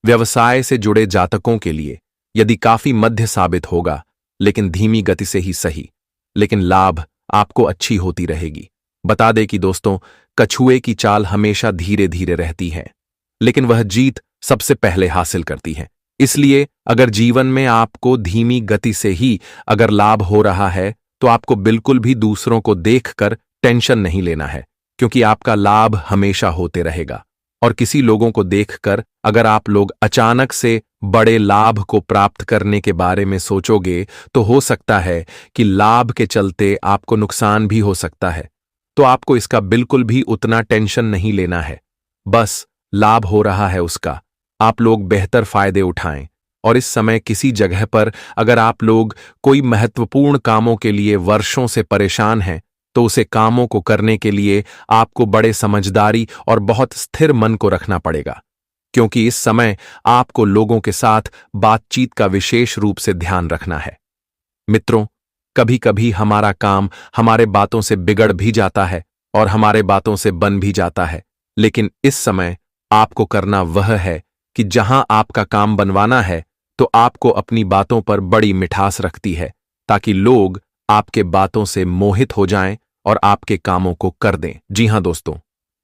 व्यवसाय से जुड़े जातकों के लिए यदि काफी मध्य साबित होगा, लेकिन धीमी गति से ही सही, लेकिन लाभ आपको अच्छी होती रहेगी। बता दें कि दोस्तों, कछुए की चाल हमेशा धीरे धीरे रहती है, लेकिन वह जीत सबसे पहले हासिल करती है। इसलिए अगर जीवन में आपको धीमी गति से ही अगर लाभ हो रहा है, तो तो आपको बिल्कुल भी दूसरों को देखकर टेंशन नहीं लेना है, क्योंकि आपका लाभ हमेशा होते रहेगा। और किसी लोगों को देखकर अगर आप लोग अचानक से बड़े लाभ को प्राप्त करने के बारे में सोचोगे तो हो सकता है कि लाभ के चलते आपको नुकसान भी हो सकता है। तो आपको इसका बिल्कुल भी उतना टेंशन नहीं लेना है। बस लाभ हो रहा है उसका आप लोग बेहतर फायदे उठाएं। और इस समय किसी जगह पर अगर आप लोग कोई महत्वपूर्ण कामों के लिए वर्षों से परेशान हैं तो उसे कामों को करने के लिए आपको बड़े समझदारी और बहुत स्थिर मन को रखना पड़ेगा, क्योंकि इस समय आपको लोगों के साथ बातचीत का विशेष रूप से ध्यान रखना है। मित्रों, कभी कभी हमारा काम हमारे बातों से बिगड़ भी जाता है और हमारे बातों से बन भी जाता है, लेकिन इस समय आपको करना वह है कि जहां आपका काम बनवाना है तो आपको अपनी बातों पर बड़ी मिठास रखती है, ताकि लोग आपके बातों से मोहित हो जाएं और आपके कामों को कर दें। जी हां दोस्तों,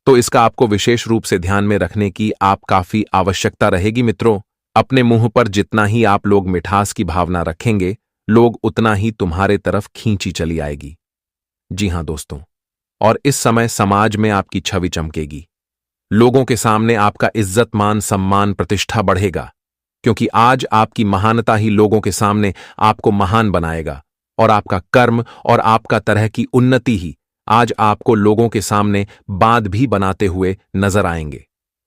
तो इसका आपको विशेष रूप से ध्यान में रखने की आप काफी आवश्यकता रहेगी। मित्रों, अपने मुंह पर जितना ही आप लोग मिठास की भावना रखेंगे, लोग उतना ही तुम्हारे तरफ खींची चली आएगी। जी हां दोस्तों, और इस समय समाज में आपकी छवि चमकेगी। लोगों के सामने आपका इज्जत मान सम्मान प्रतिष्ठा बढ़ेगा, क्योंकि आज आपकी महानता ही लोगों के सामने आपको महान बनाएगा। और आपका कर्म और आपका तरह की उन्नति ही आज आपको लोगों के सामने बात भी बनाते हुए नजर आएंगे।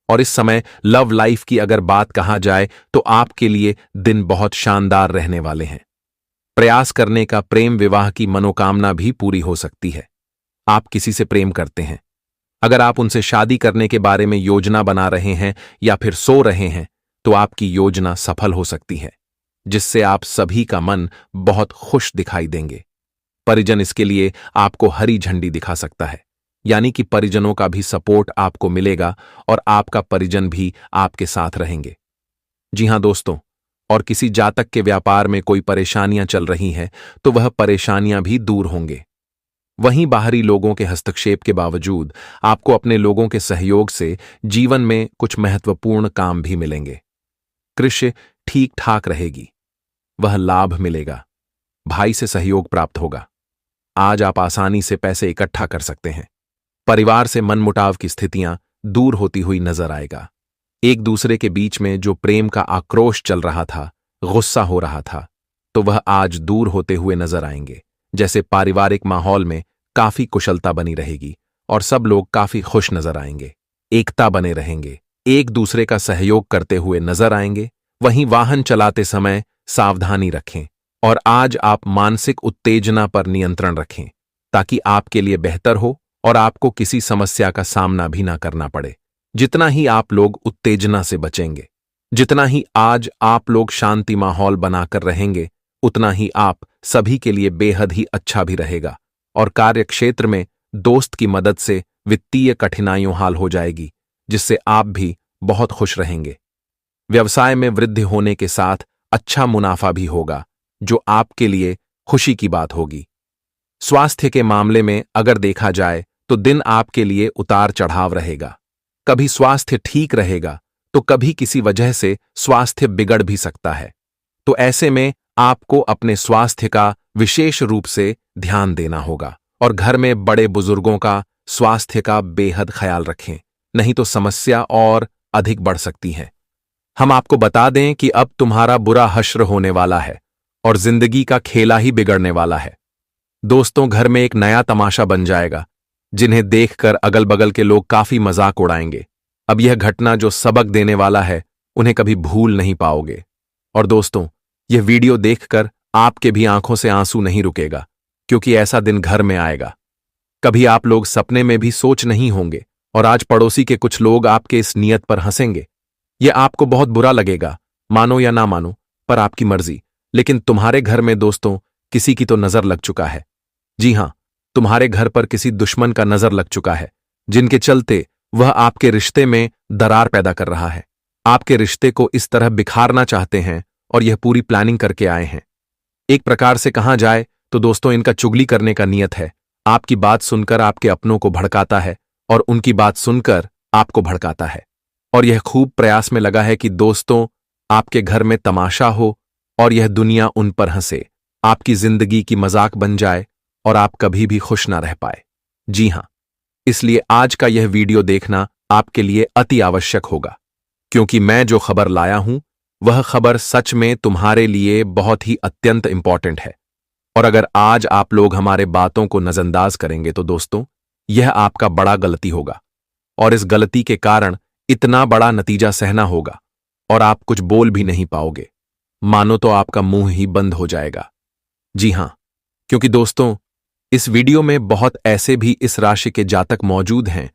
और इस समय लव लाइफ की अगर बात कहा जाए तो आपके लिए दिन बहुत शानदार रहने वाले हैं। प्रयास करने का प्रेम विवाह की मनोकामना भी पूरी हो सकती है। आप किसी से प्रेम करते हैं, अगर आप उनसे शादी करने के बारे में योजना बना रहे हैं या फिर सो रहे हैं तो आपकी योजना सफल हो सकती है, जिससे आप सभी का मन बहुत खुश दिखाई देंगे। परिजन इसके लिए आपको हरी झंडी दिखा सकता है, यानी कि परिजनों का भी सपोर्ट आपको मिलेगा और आपका परिजन भी आपके साथ रहेंगे। जी हां दोस्तों, और किसी जातक के व्यापार में कोई परेशानियां चल रही हैं तो वह परेशानियां भी दूर होंगे। वहीं बाहरी लोगों के हस्तक्षेप के बावजूद आपको अपने लोगों के सहयोग से जीवन में कुछ महत्वपूर्ण काम भी मिलेंगे। कृषि ठीक ठाक रहेगी, वह लाभ मिलेगा। भाई से सहयोग प्राप्त होगा। आज आप आसानी से पैसे इकट्ठा कर सकते हैं। परिवार से मनमुटाव की स्थितियां दूर होती हुई नजर आएगा। एक दूसरे के बीच में जो प्रेम का आक्रोश चल रहा था, गुस्सा हो रहा था, तो वह आज दूर होते हुए नजर आएंगे। जैसे पारिवारिक माहौल में काफी कुशलता बनी रहेगी और सब लोग काफी खुश नजर आएंगे। एकता बने रहेंगे, एक दूसरे का सहयोग करते हुए नजर आएंगे। वहीं वाहन चलाते समय सावधानी रखें और आज आप मानसिक उत्तेजना पर नियंत्रण रखें, ताकि आपके लिए बेहतर हो और आपको किसी समस्या का सामना भी ना करना पड़े। जितना ही आप लोग उत्तेजना से बचेंगे, जितना ही आज आप लोग शांति माहौल बनाकर रहेंगे, उतना ही आप सभी के लिए बेहद ही अच्छा भी रहेगा। और कार्य क्षेत्र में दोस्त की मदद से वित्तीय कठिनाइयों हाल हो जाएगी, जिससे आप भी बहुत खुश रहेंगे। व्यवसाय में वृद्धि होने के साथ अच्छा मुनाफा भी होगा, जो आपके लिए खुशी की बात होगी। स्वास्थ्य के मामले में अगर देखा जाए तो दिन आपके लिए उतार चढ़ाव रहेगा। कभी स्वास्थ्य ठीक रहेगा तो कभी किसी वजह से स्वास्थ्य बिगड़ भी सकता है। तो ऐसे में आपको अपने स्वास्थ्य का विशेष रूप से ध्यान देना होगा और घर में बड़े बुजुर्गों का स्वास्थ्य का बेहद ख्याल रखें, नहीं तो समस्या और अधिक बढ़ सकती है। हम आपको बता दें कि अब तुम्हारा बुरा हश्र होने वाला है और जिंदगी का खेला ही बिगड़ने वाला है। दोस्तों, घर में एक नया तमाशा बन जाएगा, जिन्हें देखकर अगल बगल के लोग काफी मजाक उड़ाएंगे। अब यह घटना जो सबक देने वाला है, उन्हें कभी भूल नहीं पाओगे। और दोस्तों, यह वीडियो देखकर आपके भी आंखों से आंसू नहीं रुकेगा, क्योंकि ऐसा दिन घर में आएगा। कभी आप लोग सपने में भी सोच नहीं होंगे और आज पड़ोसी के कुछ लोग आपके इस नियत पर हंसेंगे। यह आपको बहुत बुरा लगेगा, मानो या ना मानो, पर आपकी मर्जी। लेकिन तुम्हारे घर में दोस्तों किसी की तो नजर लग चुका है। जी हां, तुम्हारे घर पर किसी दुश्मन का नजर लग चुका है, जिनके चलते वह आपके रिश्ते में दरार पैदा कर रहा है। आपके रिश्ते को इस तरह बिखारना चाहते हैं और यह पूरी प्लानिंग करके आए हैं। एक प्रकार से कहा जाए तो दोस्तों, इनका चुगली करने का नियत है। आपकी बात सुनकर आपके अपनों को भड़काता है और उनकी बात सुनकर आपको भड़काता है। और यह खूब प्रयास में लगा है कि दोस्तों आपके घर में तमाशा हो और यह दुनिया उन पर हंसे, आपकी जिंदगी की मजाक बन जाए और आप कभी भी खुश ना रह पाए। जी हां, इसलिए आज का यह वीडियो देखना आपके लिए अति आवश्यक होगा, क्योंकि मैं जो खबर लाया हूं वह खबर सच में तुम्हारे लिए बहुत ही अत्यंत इंपॉर्टेंट है। और अगर आज आप लोग हमारे बातों को नजरअंदाज करेंगे तो दोस्तों, यह आपका बड़ा गलती होगा और इस गलती के कारण इतना बड़ा नतीजा सहना होगा और आप कुछ बोल भी नहीं पाओगे, मानो तो आपका मुंह ही बंद हो जाएगा। जी हां, क्योंकि दोस्तों, इस वीडियो में बहुत ऐसे भी इस राशि के जातक मौजूद हैं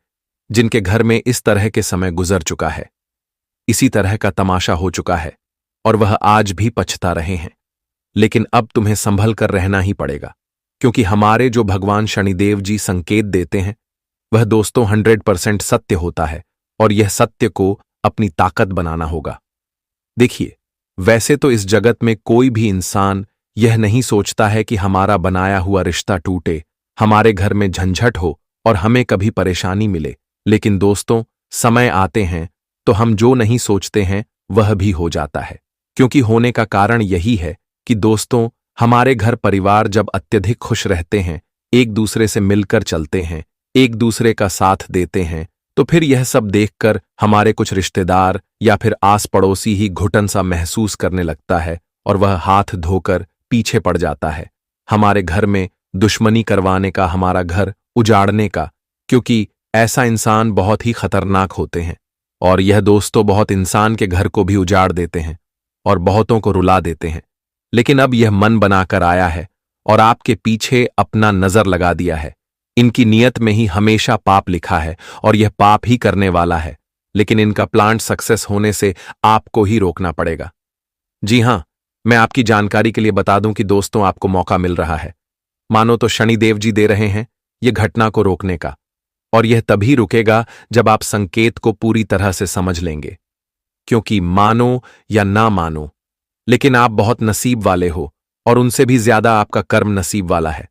जिनके घर में इस तरह के समय गुजर चुका है, इसी तरह का तमाशा हो चुका है और वह आज भी पछता रहे हैं। लेकिन अब तुम्हें संभल कर रहना ही पड़ेगा, क्योंकि हमारे जो भगवान शनिदेव जी संकेत देते हैं वह दोस्तों 100% सत्य होता है और यह सत्य को अपनी ताकत बनाना होगा। देखिए, वैसे तो इस जगत में कोई भी इंसान यह नहीं सोचता है कि हमारा बनाया हुआ रिश्ता टूटे, हमारे घर में झंझट हो और हमें कभी परेशानी मिले। लेकिन दोस्तों, समय आते हैं तो हम जो नहीं सोचते हैं वह भी हो जाता है, क्योंकि होने का कारण यही है कि दोस्तों, हमारे घर परिवार जब अत्यधिक खुश रहते हैं, एक दूसरे से मिलकर चलते हैं, एक दूसरे का साथ देते हैं, तो फिर यह सब देखकर हमारे कुछ रिश्तेदार या फिर आस पड़ोसी ही घुटन सा महसूस करने लगता है और वह हाथ धोकर पीछे पड़ जाता है, हमारे घर में दुश्मनी करवाने का, हमारा घर उजाड़ने का, क्योंकि ऐसा इंसान बहुत ही खतरनाक होते हैं और यह दोस्तों बहुत इंसान के घर को भी उजाड़ देते हैं और बहुतों को रुला देते हैं। लेकिन अब यह मन बनाकर आया है और आपके पीछे अपना नजर लगा दिया है। इनकी नियत में ही हमेशा पाप लिखा है और यह पाप ही करने वाला है, लेकिन इनका प्लान सक्सेस होने से आपको ही रोकना पड़ेगा। जी हां, मैं आपकी जानकारी के लिए बता दूं कि दोस्तों, आपको मौका मिल रहा है, मानो तो शनिदेव जी दे रहे हैं यह घटना को रोकने का, और यह तभी रुकेगा जब आप संकेत को पूरी तरह से समझ लेंगे। क्योंकि मानो या ना मानो, लेकिन आप बहुत नसीब वाले हो और उनसे भी ज्यादा आपका कर्म नसीब वाला है।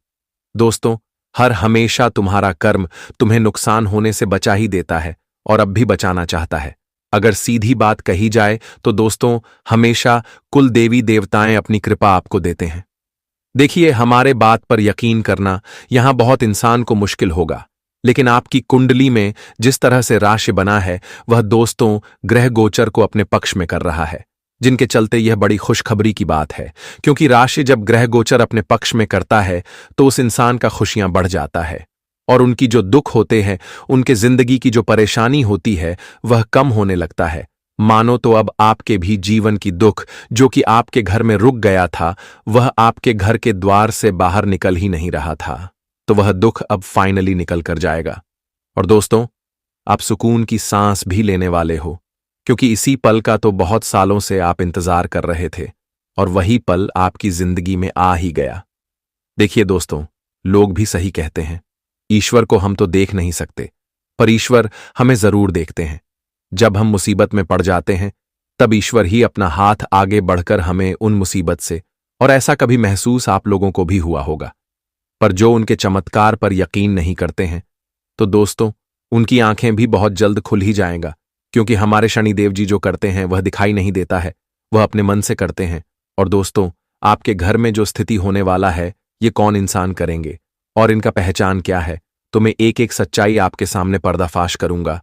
दोस्तों, हर हमेशा तुम्हारा कर्म तुम्हें नुकसान होने से बचा ही देता है और अब भी बचाना चाहता है। अगर सीधी बात कही जाए तो दोस्तों, हमेशा कुल देवी देवताएं अपनी कृपा आपको देते हैं। देखिए, हमारे बात पर यकीन करना यहां बहुत इंसान को मुश्किल होगा, लेकिन आपकी कुंडली में जिस तरह से राशि बना है वह दोस्तों ग्रह गोचर को अपने पक्ष में कर रहा है, जिनके चलते यह बड़ी खुशखबरी की बात है। क्योंकि राशि जब ग्रह गोचर अपने पक्ष में करता है तो उस इंसान का खुशियां बढ़ जाता है और उनकी जो दुख होते हैं, उनके जिंदगी की जो परेशानी होती है वह कम होने लगता है। मानो तो अब आपके भी जीवन की दुख जो कि आपके घर में रुक गया था, वह आपके घर के द्वार से बाहर निकल ही नहीं रहा था, तो वह दुख अब फाइनली निकल कर जाएगा। और दोस्तों, आप सुकून की सांस भी लेने वाले हो, क्योंकि इसी पल का तो बहुत सालों से आप इंतजार कर रहे थे और वही पल आपकी जिंदगी में आ ही गया। देखिए दोस्तों, लोग भी सही कहते हैं, ईश्वर को हम तो देख नहीं सकते, पर ईश्वर हमें जरूर देखते हैं। जब हम मुसीबत में पड़ जाते हैं तब ईश्वर ही अपना हाथ आगे बढ़कर हमें उन मुसीबत से, और ऐसा कभी महसूस आप लोगों को भी हुआ होगा, पर जो उनके चमत्कार पर यकीन नहीं करते हैं तो दोस्तों, उनकी आंखें भी बहुत जल्द खुल ही जाएगा, क्योंकि हमारे शनिदेव जी जो करते हैं वह दिखाई नहीं देता है, वह अपने मन से करते हैं। और दोस्तों, आपके घर में जो स्थिति होने वाला है ये कौन इंसान करेंगे और इनका पहचान क्या है, तो मैं एक एक सच्चाई आपके सामने पर्दाफाश करूंगा।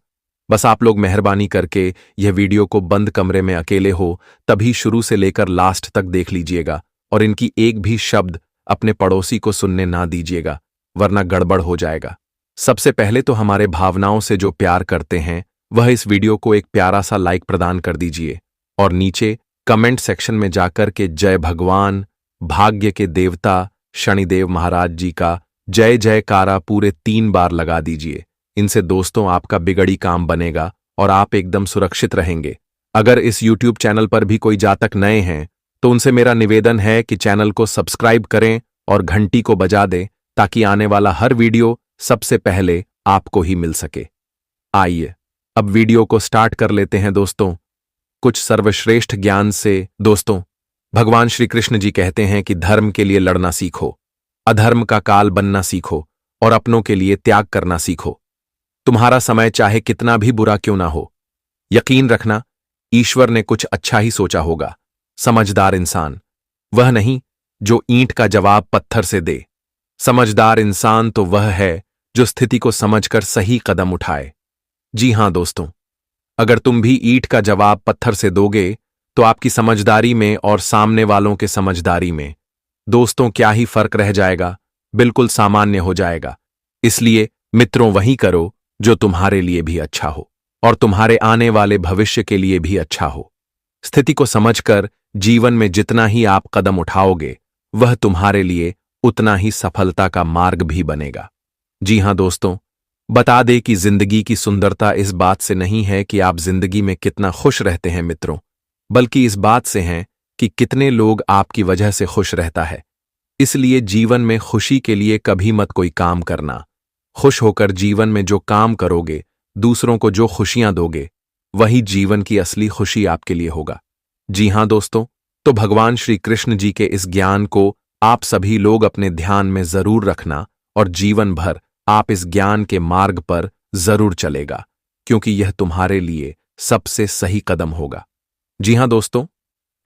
बस आप लोग मेहरबानी करके यह वीडियो को बंद कमरे में अकेले हो तभी शुरू से लेकर लास्ट तक देख लीजिएगा और इनकी एक भी शब्द अपने पड़ोसी को सुनने ना दीजिएगा, वरना गड़बड़ हो जाएगा। सबसे पहले तो हमारे भावनाओं से जो प्यार करते हैं वह इस वीडियो को एक प्यारा सा लाइक प्रदान कर दीजिए और नीचे कमेंट सेक्शन में जाकर के जय भगवान भाग्य के देवता शनिदेव महाराज जी का जय जयकारा पूरे 3 बार लगा दीजिए। इनसे दोस्तों आपका बिगड़ी काम बनेगा और आप एकदम सुरक्षित रहेंगे। अगर इस YouTube चैनल पर भी कोई जातक नए हैं तो उनसे मेरा निवेदन है कि चैनल को सब्सक्राइब करें और घंटी को बजा दें, ताकि आने वाला हर वीडियो सबसे पहले आपको ही मिल सके। आइए अब वीडियो को स्टार्ट कर लेते हैं दोस्तों, कुछ सर्वश्रेष्ठ ज्ञान से। दोस्तों, भगवान श्री कृष्ण जी कहते हैं कि धर्म के लिए लड़ना सीखो, अधर्म का काल बनना सीखो और अपनों के लिए त्याग करना सीखो। तुम्हारा समय चाहे कितना भी बुरा क्यों ना हो, यकीन रखना ईश्वर ने कुछ अच्छा ही सोचा होगा। समझदार इंसान वह नहीं जो ईंट का जवाब पत्थर से दे, समझदार इंसान तो वह है जो स्थिति को समझकर सही कदम उठाए। जी हां दोस्तों, अगर तुम भी ईंट का जवाब पत्थर से दोगे तो आपकी समझदारी में और सामने वालों के समझदारी में दोस्तों क्या ही फर्क रह जाएगा, बिल्कुल सामान्य हो जाएगा। इसलिए मित्रों वही करो जो तुम्हारे लिए भी अच्छा हो और तुम्हारे आने वाले भविष्य के लिए भी अच्छा हो। स्थिति को समझकर जीवन में जितना ही आप कदम उठाओगे वह तुम्हारे लिए उतना ही सफलता का मार्ग भी बनेगा। जी हां दोस्तों, बता दे कि जिंदगी की सुंदरता इस बात से नहीं है कि आप जिंदगी में कितना खुश रहते हैं मित्रों, बल्कि इस बात से हैं कि कितने लोग आपकी वजह से खुश रहता है। इसलिए जीवन में खुशी के लिए कभी मत कोई काम करना। खुश होकर जीवन में जो काम करोगे, दूसरों को जो खुशियां दोगे, वही जीवन की असली खुशी आपके लिए होगा। जी हां दोस्तों, तो भगवान श्री कृष्ण जी के इस ज्ञान को आप सभी लोग अपने ध्यान में जरूर रखना और जीवन भर आप इस ज्ञान के मार्ग पर जरूर चलेगा, क्योंकि यह तुम्हारे लिए सबसे सही कदम होगा। जी हां दोस्तों,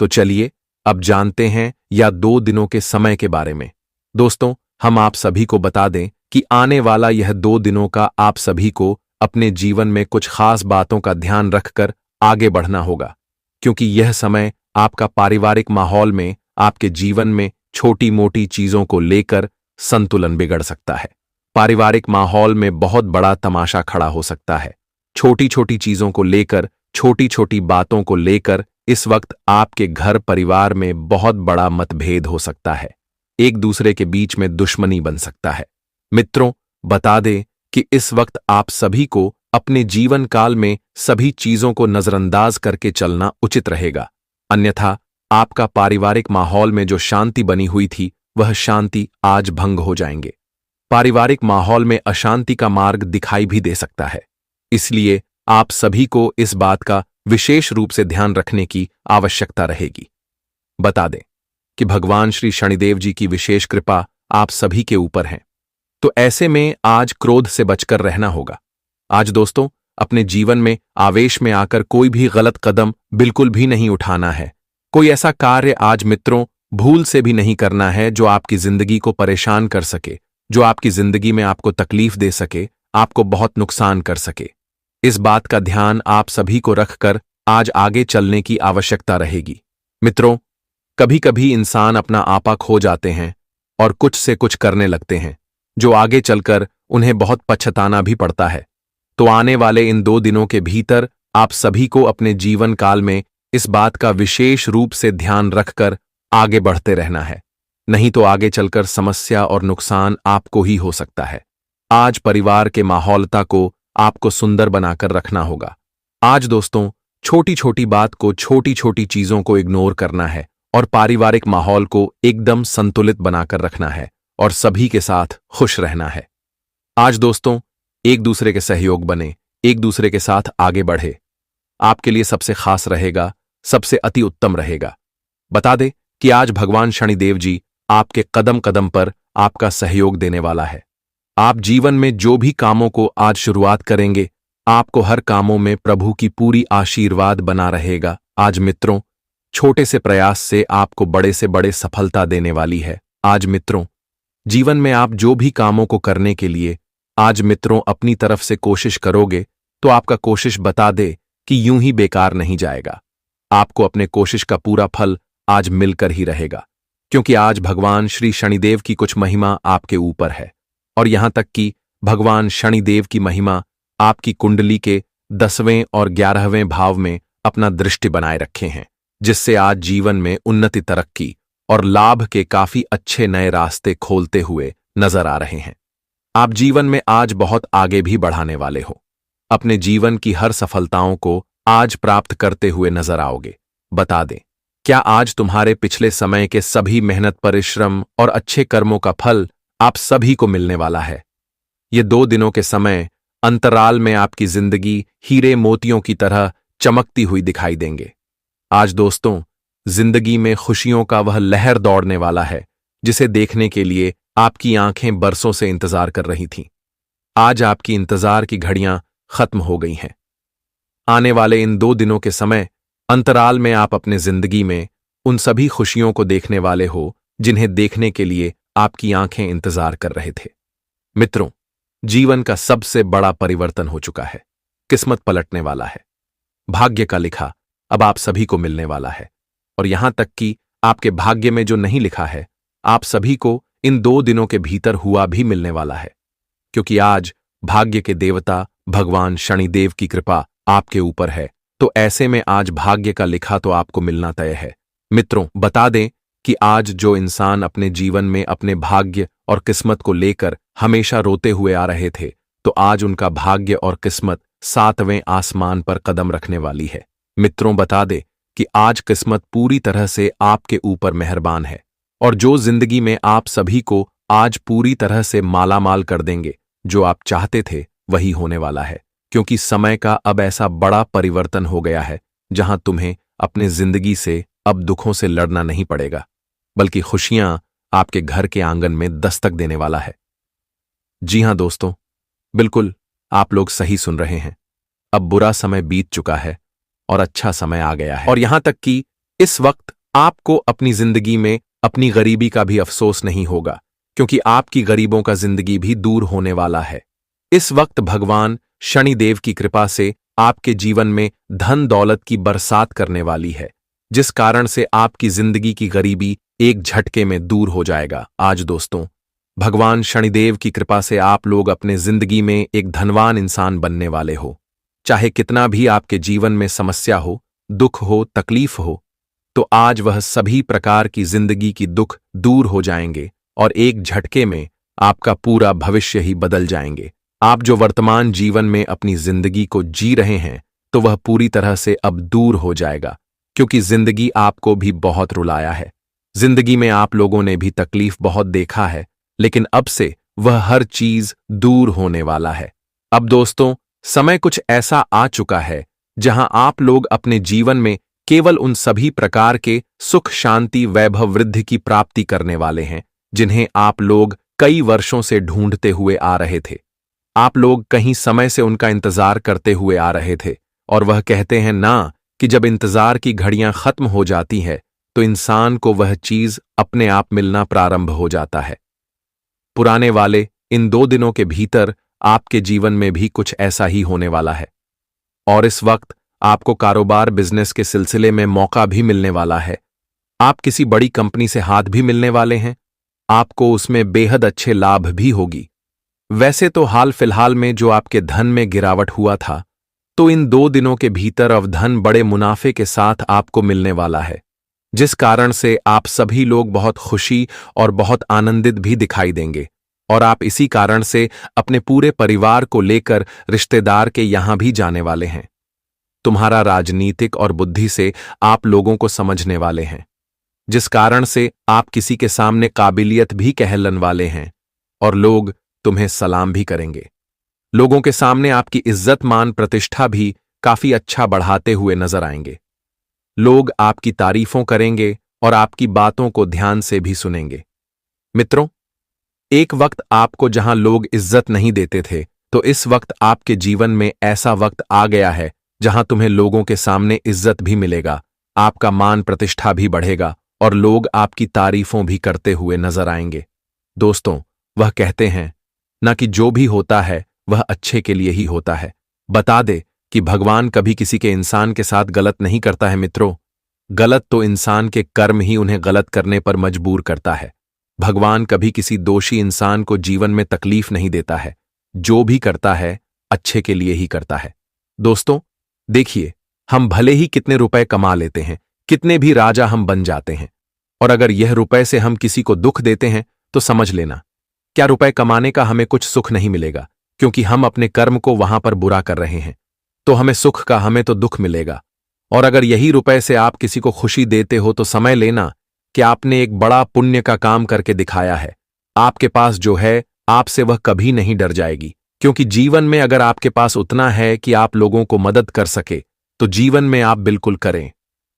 तो चलिए अब जानते हैं या 2 दिनों के समय के बारे में। दोस्तों, हम आप सभी को बता दें कि आने वाला यह 2 दिनों का आप सभी को अपने जीवन में कुछ खास बातों का ध्यान रखकर आगे बढ़ना होगा, क्योंकि यह समय आपका पारिवारिक माहौल में आपके जीवन में छोटी मोटी चीजों को लेकर संतुलन बिगड़ सकता है। पारिवारिक माहौल में बहुत बड़ा तमाशा खड़ा हो सकता है। छोटी छोटी चीजों को लेकर, छोटी छोटी बातों को लेकर इस वक्त आपके घर परिवार में बहुत बड़ा मतभेद हो सकता है। एक दूसरे के बीच में दुश्मनी बन सकता है। मित्रों, बता दें कि इस वक्त आप सभी को अपने जीवन काल में सभी चीजों को नजरअंदाज करके चलना उचित रहेगा, अन्यथा आपका पारिवारिक माहौल में जो शांति बनी हुई थी वह शांति आज भंग हो जाएंगे। पारिवारिक माहौल में अशांति का मार्ग दिखाई भी दे सकता है। इसलिए आप सभी को इस बात का विशेष रूप से ध्यान रखने की आवश्यकता रहेगी। बता दें कि भगवान श्री शनिदेव जी की विशेष कृपा आप सभी के ऊपर है, तो ऐसे में आज क्रोध से बचकर रहना होगा। आज दोस्तों, अपने जीवन में आवेश में आकर कोई भी गलत कदम बिल्कुल भी नहीं उठाना है। कोई ऐसा कार्य आज मित्रों भूल से भी नहीं करना है जो आपकी जिंदगी को परेशान कर सके, जो आपकी जिंदगी में आपको तकलीफ दे सके, आपको बहुत नुकसान कर सके। इस बात का ध्यान आप सभी को रखकर आज आगे चलने की आवश्यकता रहेगी। मित्रों, कभी कभी इंसान अपना आपा खो जाते हैं और कुछ से कुछ करने लगते हैं जो आगे चलकर उन्हें बहुत पछताना भी पड़ता है। तो आने वाले इन 2 दिनों के भीतर आप सभी को अपने जीवन काल में इस बात का विशेष रूप से ध्यान रखकर आगे बढ़ते रहना है, नहीं तो आगे चलकर समस्या और नुकसान आपको ही हो सकता है। आज परिवार के माहौलता को आपको सुंदर बनाकर रखना होगा। आज दोस्तों, छोटी छोटी बात को, छोटी छोटी चीजों को इग्नोर करना है और पारिवारिक माहौल को एकदम संतुलित बनाकर रखना है और सभी के साथ खुश रहना है। आज दोस्तों, एक दूसरे के सहयोग बने, एक दूसरे के साथ आगे बढ़े, आपके लिए सबसे खास रहेगा, सबसे अति उत्तम रहेगा। बता दे कि आज भगवान शनिदेव जी आपके कदम कदम पर आपका सहयोग देने वाला है। आप जीवन में जो भी कामों को आज शुरुआत करेंगे, आपको हर कामों में प्रभु की पूरी आशीर्वाद बना रहेगा। आज मित्रों, छोटे से प्रयास से आपको बड़े से बड़े सफलता देने वाली है। आज मित्रों, जीवन में आप जो भी कामों को करने के लिए आज मित्रों अपनी तरफ से कोशिश करोगे तो आपका कोशिश बता दे कि यूं ही बेकार नहीं जाएगा। आपको अपने कोशिश का पूरा फल आज मिलकर ही रहेगा, क्योंकि आज भगवान श्री शनिदेव की कुछ महिमा आपके ऊपर है और यहां तक कि भगवान शनिदेव की महिमा आपकी कुंडली के 10वें और 11वें भाव में अपना दृष्टि बनाए रखे हैं, जिससे आज जीवन में उन्नति, तरक्की और लाभ के काफी अच्छे नए रास्ते खोलते हुए नजर आ रहे हैं। आप जीवन में आज बहुत आगे भी बढ़ाने वाले हो। अपने जीवन की हर सफलताओं को आज प्राप्त करते हुए नजर आओगे। बता दें, क्या आज तुम्हारे पिछले समय के सभी मेहनत, परिश्रम और अच्छे कर्मों का फल आप सभी को मिलने वाला है। ये 2 दिनों के समय अंतराल में आपकी जिंदगी हीरे मोतियों की तरह चमकती हुई दिखाई देंगे। आज दोस्तों, जिंदगी में खुशियों का वह लहर दौड़ने वाला है जिसे देखने के लिए आपकी आंखें बरसों से इंतजार कर रही थीं। आज आपकी इंतजार की घड़ियां खत्म हो गई हैं। आने वाले इन 2 दिनों के समय अंतराल में आप अपने जिंदगी में उन सभी खुशियों को देखने वाले हो जिन्हें देखने के लिए आपकी आंखें इंतजार कर रहे थे। मित्रों, जीवन का सबसे बड़ा परिवर्तन हो चुका है। किस्मत पलटने वाला है। भाग्य का लिखा अब आप सभी को मिलने वाला है। और यहां तक कि आपके भाग्य में जो नहीं लिखा है, आप सभी को इन 2 दिनों के भीतर हुआ भी मिलने वाला है। क्योंकि आज भाग्य के देवता भगवान शनिदेव की कृपा आपके ऊपर है, तो ऐसे में आज भाग्य का लिखा तो आपको मिलना तय है। मित्रों, बता दें कि आज जो इंसान अपने जीवन में अपने भाग्य और किस्मत को लेकर हमेशा रोते हुए आ रहे थे, तो आज उनका भाग्य और किस्मत 7वें आसमान पर कदम रखने वाली है। मित्रों, बता दे कि आज किस्मत पूरी तरह से आपके ऊपर मेहरबान है और जो जिंदगी में आप सभी को आज पूरी तरह से मालामाल कर देंगे, जो आप चाहते थे वही होने वाला है। क्योंकि समय का अब ऐसा बड़ा परिवर्तन हो गया है जहां तुम्हें अपने जिंदगी से अब दुखों से लड़ना नहीं पड़ेगा, बल्कि खुशियां आपके घर के आंगन में दस्तक देने वाला है। जी हां दोस्तों, बिल्कुल आप लोग सही सुन रहे हैं। अब बुरा समय बीत चुका है और अच्छा समय आ गया है। और यहां तक कि इस वक्त आपको अपनी जिंदगी में अपनी गरीबी का भी अफसोस नहीं होगा, क्योंकि आपकी गरीबों का जिंदगी भी दूर होने वाला है। इस वक्त भगवान शनिदेव की कृपा से आपके जीवन में धन दौलत की बरसात करने वाली है, जिस कारण से आपकी जिंदगी की गरीबी एक झटके में दूर हो जाएगा। आज दोस्तों, भगवान शनिदेव की कृपा से आप लोग अपने जिंदगी में एक धनवान इंसान बनने वाले हो। चाहे कितना भी आपके जीवन में समस्या हो, दुख हो, तकलीफ हो, तो आज वह सभी प्रकार की जिंदगी की दुख दूर हो जाएंगे और एक झटके में आपका पूरा भविष्य ही बदल जाएंगे। आप जो वर्तमान जीवन में अपनी जिंदगी को जी रहे हैं, तो वह पूरी तरह से अब दूर हो जाएगा, क्योंकि जिंदगी आपको भी बहुत रुलाया है। जिंदगी में आप लोगों ने भी तकलीफ बहुत देखा है, लेकिन अब से वह हर चीज दूर होने वाला है। अब दोस्तों, समय कुछ ऐसा आ चुका है जहां आप लोग अपने जीवन में केवल उन सभी प्रकार के सुख, शांति, वैभव, वृद्धि की प्राप्ति करने वाले हैं जिन्हें आप लोग कई वर्षों से ढूंढते हुए आ रहे थे। आप लोग कहीं समय से उनका इंतजार करते हुए आ रहे थे, और वह कहते हैं ना कि जब इंतजार की घड़ियां खत्म हो जाती है तो इंसान को वह चीज अपने आप मिलना प्रारंभ हो जाता है। पुराने वाले इन 2 दिनों के भीतर आपके जीवन में भी कुछ ऐसा ही होने वाला है। और इस वक्त आपको कारोबार, बिजनेस के सिलसिले में मौका भी मिलने वाला है। आप किसी बड़ी कंपनी से हाथ भी मिलने वाले हैं। आपको उसमें बेहद अच्छे लाभ भी होगी। वैसे तो हाल फिलहाल में जो आपके धन में गिरावट हुआ था, तो इन 2 दिनों के भीतर अब धन बड़े मुनाफे के साथ आपको मिलने वाला है, जिस कारण से आप सभी लोग बहुत खुशी और बहुत आनंदित भी दिखाई देंगे। और आप इसी कारण से अपने पूरे परिवार को लेकर रिश्तेदार के यहां भी जाने वाले हैं। तुम्हारा राजनीतिक और बुद्धि से आप लोगों को समझने वाले हैं, जिस कारण से आप किसी के सामने काबिलियत भी कहलन वाले हैं और लोग तुम्हें सलाम भी करेंगे। लोगों के सामने आपकी इज्जत, मान, प्रतिष्ठा भी काफी अच्छा बढ़ाते हुए नजर आएंगे। लोग आपकी तारीफों करेंगे और आपकी बातों को ध्यान से भी सुनेंगे। मित्रों, एक वक्त आपको जहां लोग इज्जत नहीं देते थे, तो इस वक्त आपके जीवन में ऐसा वक्त आ गया है जहां तुम्हें लोगों के सामने इज्जत भी मिलेगा, आपका मान प्रतिष्ठा भी बढ़ेगा और लोग आपकी तारीफों भी करते हुए नजर आएंगे। दोस्तों, वह कहते हैं ना कि जो भी होता है वह अच्छे के लिए ही होता है। बता दे कि भगवान कभी किसी के इंसान के साथ गलत नहीं करता है। मित्रों, गलत तो इंसान के कर्म ही उन्हें गलत करने पर मजबूर करता है। भगवान कभी किसी दोषी इंसान को जीवन में तकलीफ नहीं देता है। जो भी करता है अच्छे के लिए ही करता है। दोस्तों, देखिए, हम भले ही कितने रुपए कमा लेते हैं, कितने भी राजा हम बन जाते हैं, और अगर यह रुपए से हम किसी को दुख देते हैं तो समझ लेना, क्या रुपए कमाने का हमें कुछ सुख नहीं मिलेगा, क्योंकि हम अपने कर्म को वहां पर बुरा कर रहे हैं। तो हमें सुख का, हमें तो दुख मिलेगा। और अगर यही रुपए से आप किसी को खुशी देते हो तो समझ लेना कि आपने एक बड़ा पुण्य का काम करके दिखाया है। आपके पास जो है, आपसे वह कभी नहीं डर जाएगी, क्योंकि जीवन में अगर आपके पास उतना है कि आप लोगों को मदद कर सके, तो जीवन में आप बिल्कुल करें,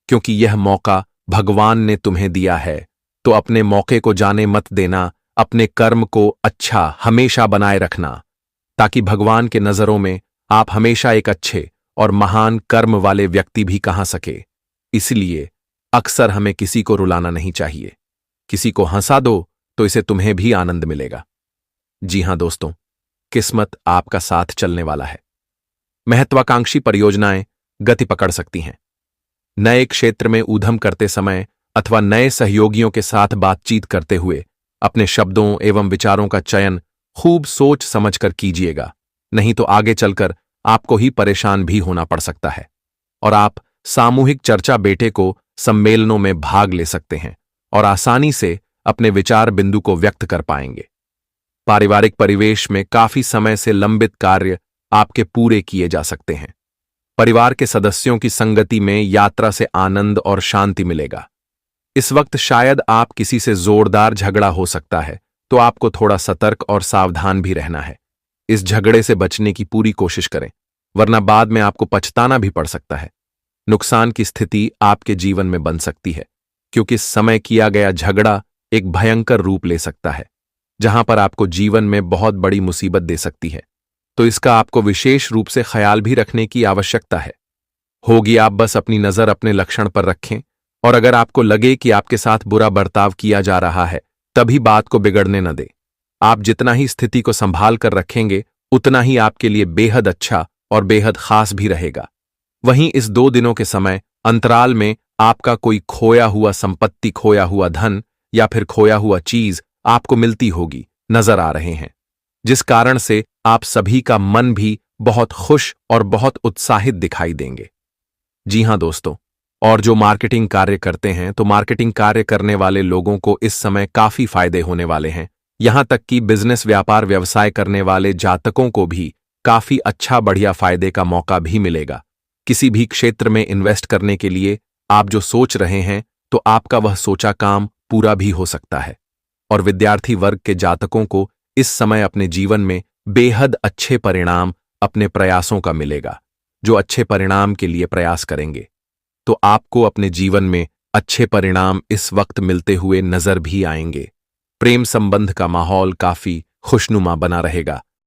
क्योंकि यह मौका भगवान ने तुम्हें दिया है। तो अपने मौके को जाने मत देना, अपने कर्म को अच्छा हमेशा बनाए रखना, ताकि भगवान के नजरों में आप हमेशा एक अच्छे और महान कर्म वाले व्यक्ति भी कहा सके। इसलिए अक्सर हमें किसी को रुलाना नहीं चाहिए। किसी को हंसा दो तो इसे तुम्हें भी आनंद मिलेगा। जी हां दोस्तों, किस्मत आपका साथ चलने वाला है। महत्वाकांक्षी परियोजनाएं गति पकड़ सकती हैं। नए क्षेत्र में ऊधम करते समय अथवा नए सहयोगियों के साथ बातचीत करते हुए अपने शब्दों एवं विचारों का चयन खूब सोच समझकर कीजिएगा, नहीं तो आगे चलकर आपको ही परेशान भी होना पड़ सकता है। और आप सामूहिक चर्चा बेटे को सम्मेलनों में भाग ले सकते हैं और आसानी से अपने विचार बिंदु को व्यक्त कर पाएंगे। पारिवारिक परिवेश में काफी समय से लंबित कार्य आपके पूरे किए जा सकते हैं। परिवार के सदस्यों की संगति में यात्रा से आनंद और शांति मिलेगा। इस वक्त शायद आप किसी से जोरदार झगड़ा हो सकता है, तो आपको थोड़ा सतर्क और सावधान भी रहना है। इस झगड़े से बचने की पूरी कोशिश करें, वरना बाद में आपको पछताना भी पड़ सकता है। नुकसान की स्थिति आपके जीवन में बन सकती है, क्योंकि इस समय किया गया झगड़ा एक भयंकर रूप ले सकता है, जहां पर आपको जीवन में बहुत बड़ी मुसीबत दे सकती है। तो इसका आपको विशेष रूप से ख्याल भी रखने की आवश्यकता है। होगी आप बस अपनी नजर अपने लक्षण पर रखें, और अगर आपको लगे कि आपके साथ बुरा बर्ताव किया जा रहा है, तभी बात को बिगड़ने न दें। आप जितना ही स्थिति को संभाल कर रखेंगे, उतना ही आपके लिए बेहद अच्छा और बेहद खास भी रहेगा। वहीं इस 2 दिनों के समय अंतराल में आपका कोई खोया हुआ संपत्ति, खोया हुआ धन या फिर खोया हुआ चीज आपको मिलती होगी, नजर आ रहे हैं, जिस कारण से आप सभी का मन भी बहुत खुश और बहुत उत्साहित दिखाई देंगे। जी हां दोस्तों, और जो मार्केटिंग कार्य करते हैं, तो मार्केटिंग कार्य करने वाले लोगों को इस समय काफी फायदे होने वाले हैं। यहां तक कि बिजनेस, व्यापार, व्यवसाय करने वाले जातकों को भी काफी अच्छा बढ़िया फायदे का मौका भी मिलेगा। किसी भी क्षेत्र में इन्वेस्ट करने के लिए आप जो सोच रहे हैं, तो आपका वह सोचा काम पूरा भी हो सकता है। और विद्यार्थी वर्ग के जातकों को इस समय अपने जीवन में बेहद अच्छे परिणाम अपने प्रयासों का मिलेगा। जो अच्छे परिणाम के लिए प्रयास करेंगे, तो आपको अपने जीवन में अच्छे परिणाम इस वक्त मिलते हुए नजर भी आएंगे। प्रेम संबंध का माहौल काफी खुशनुमा बना रहेगा।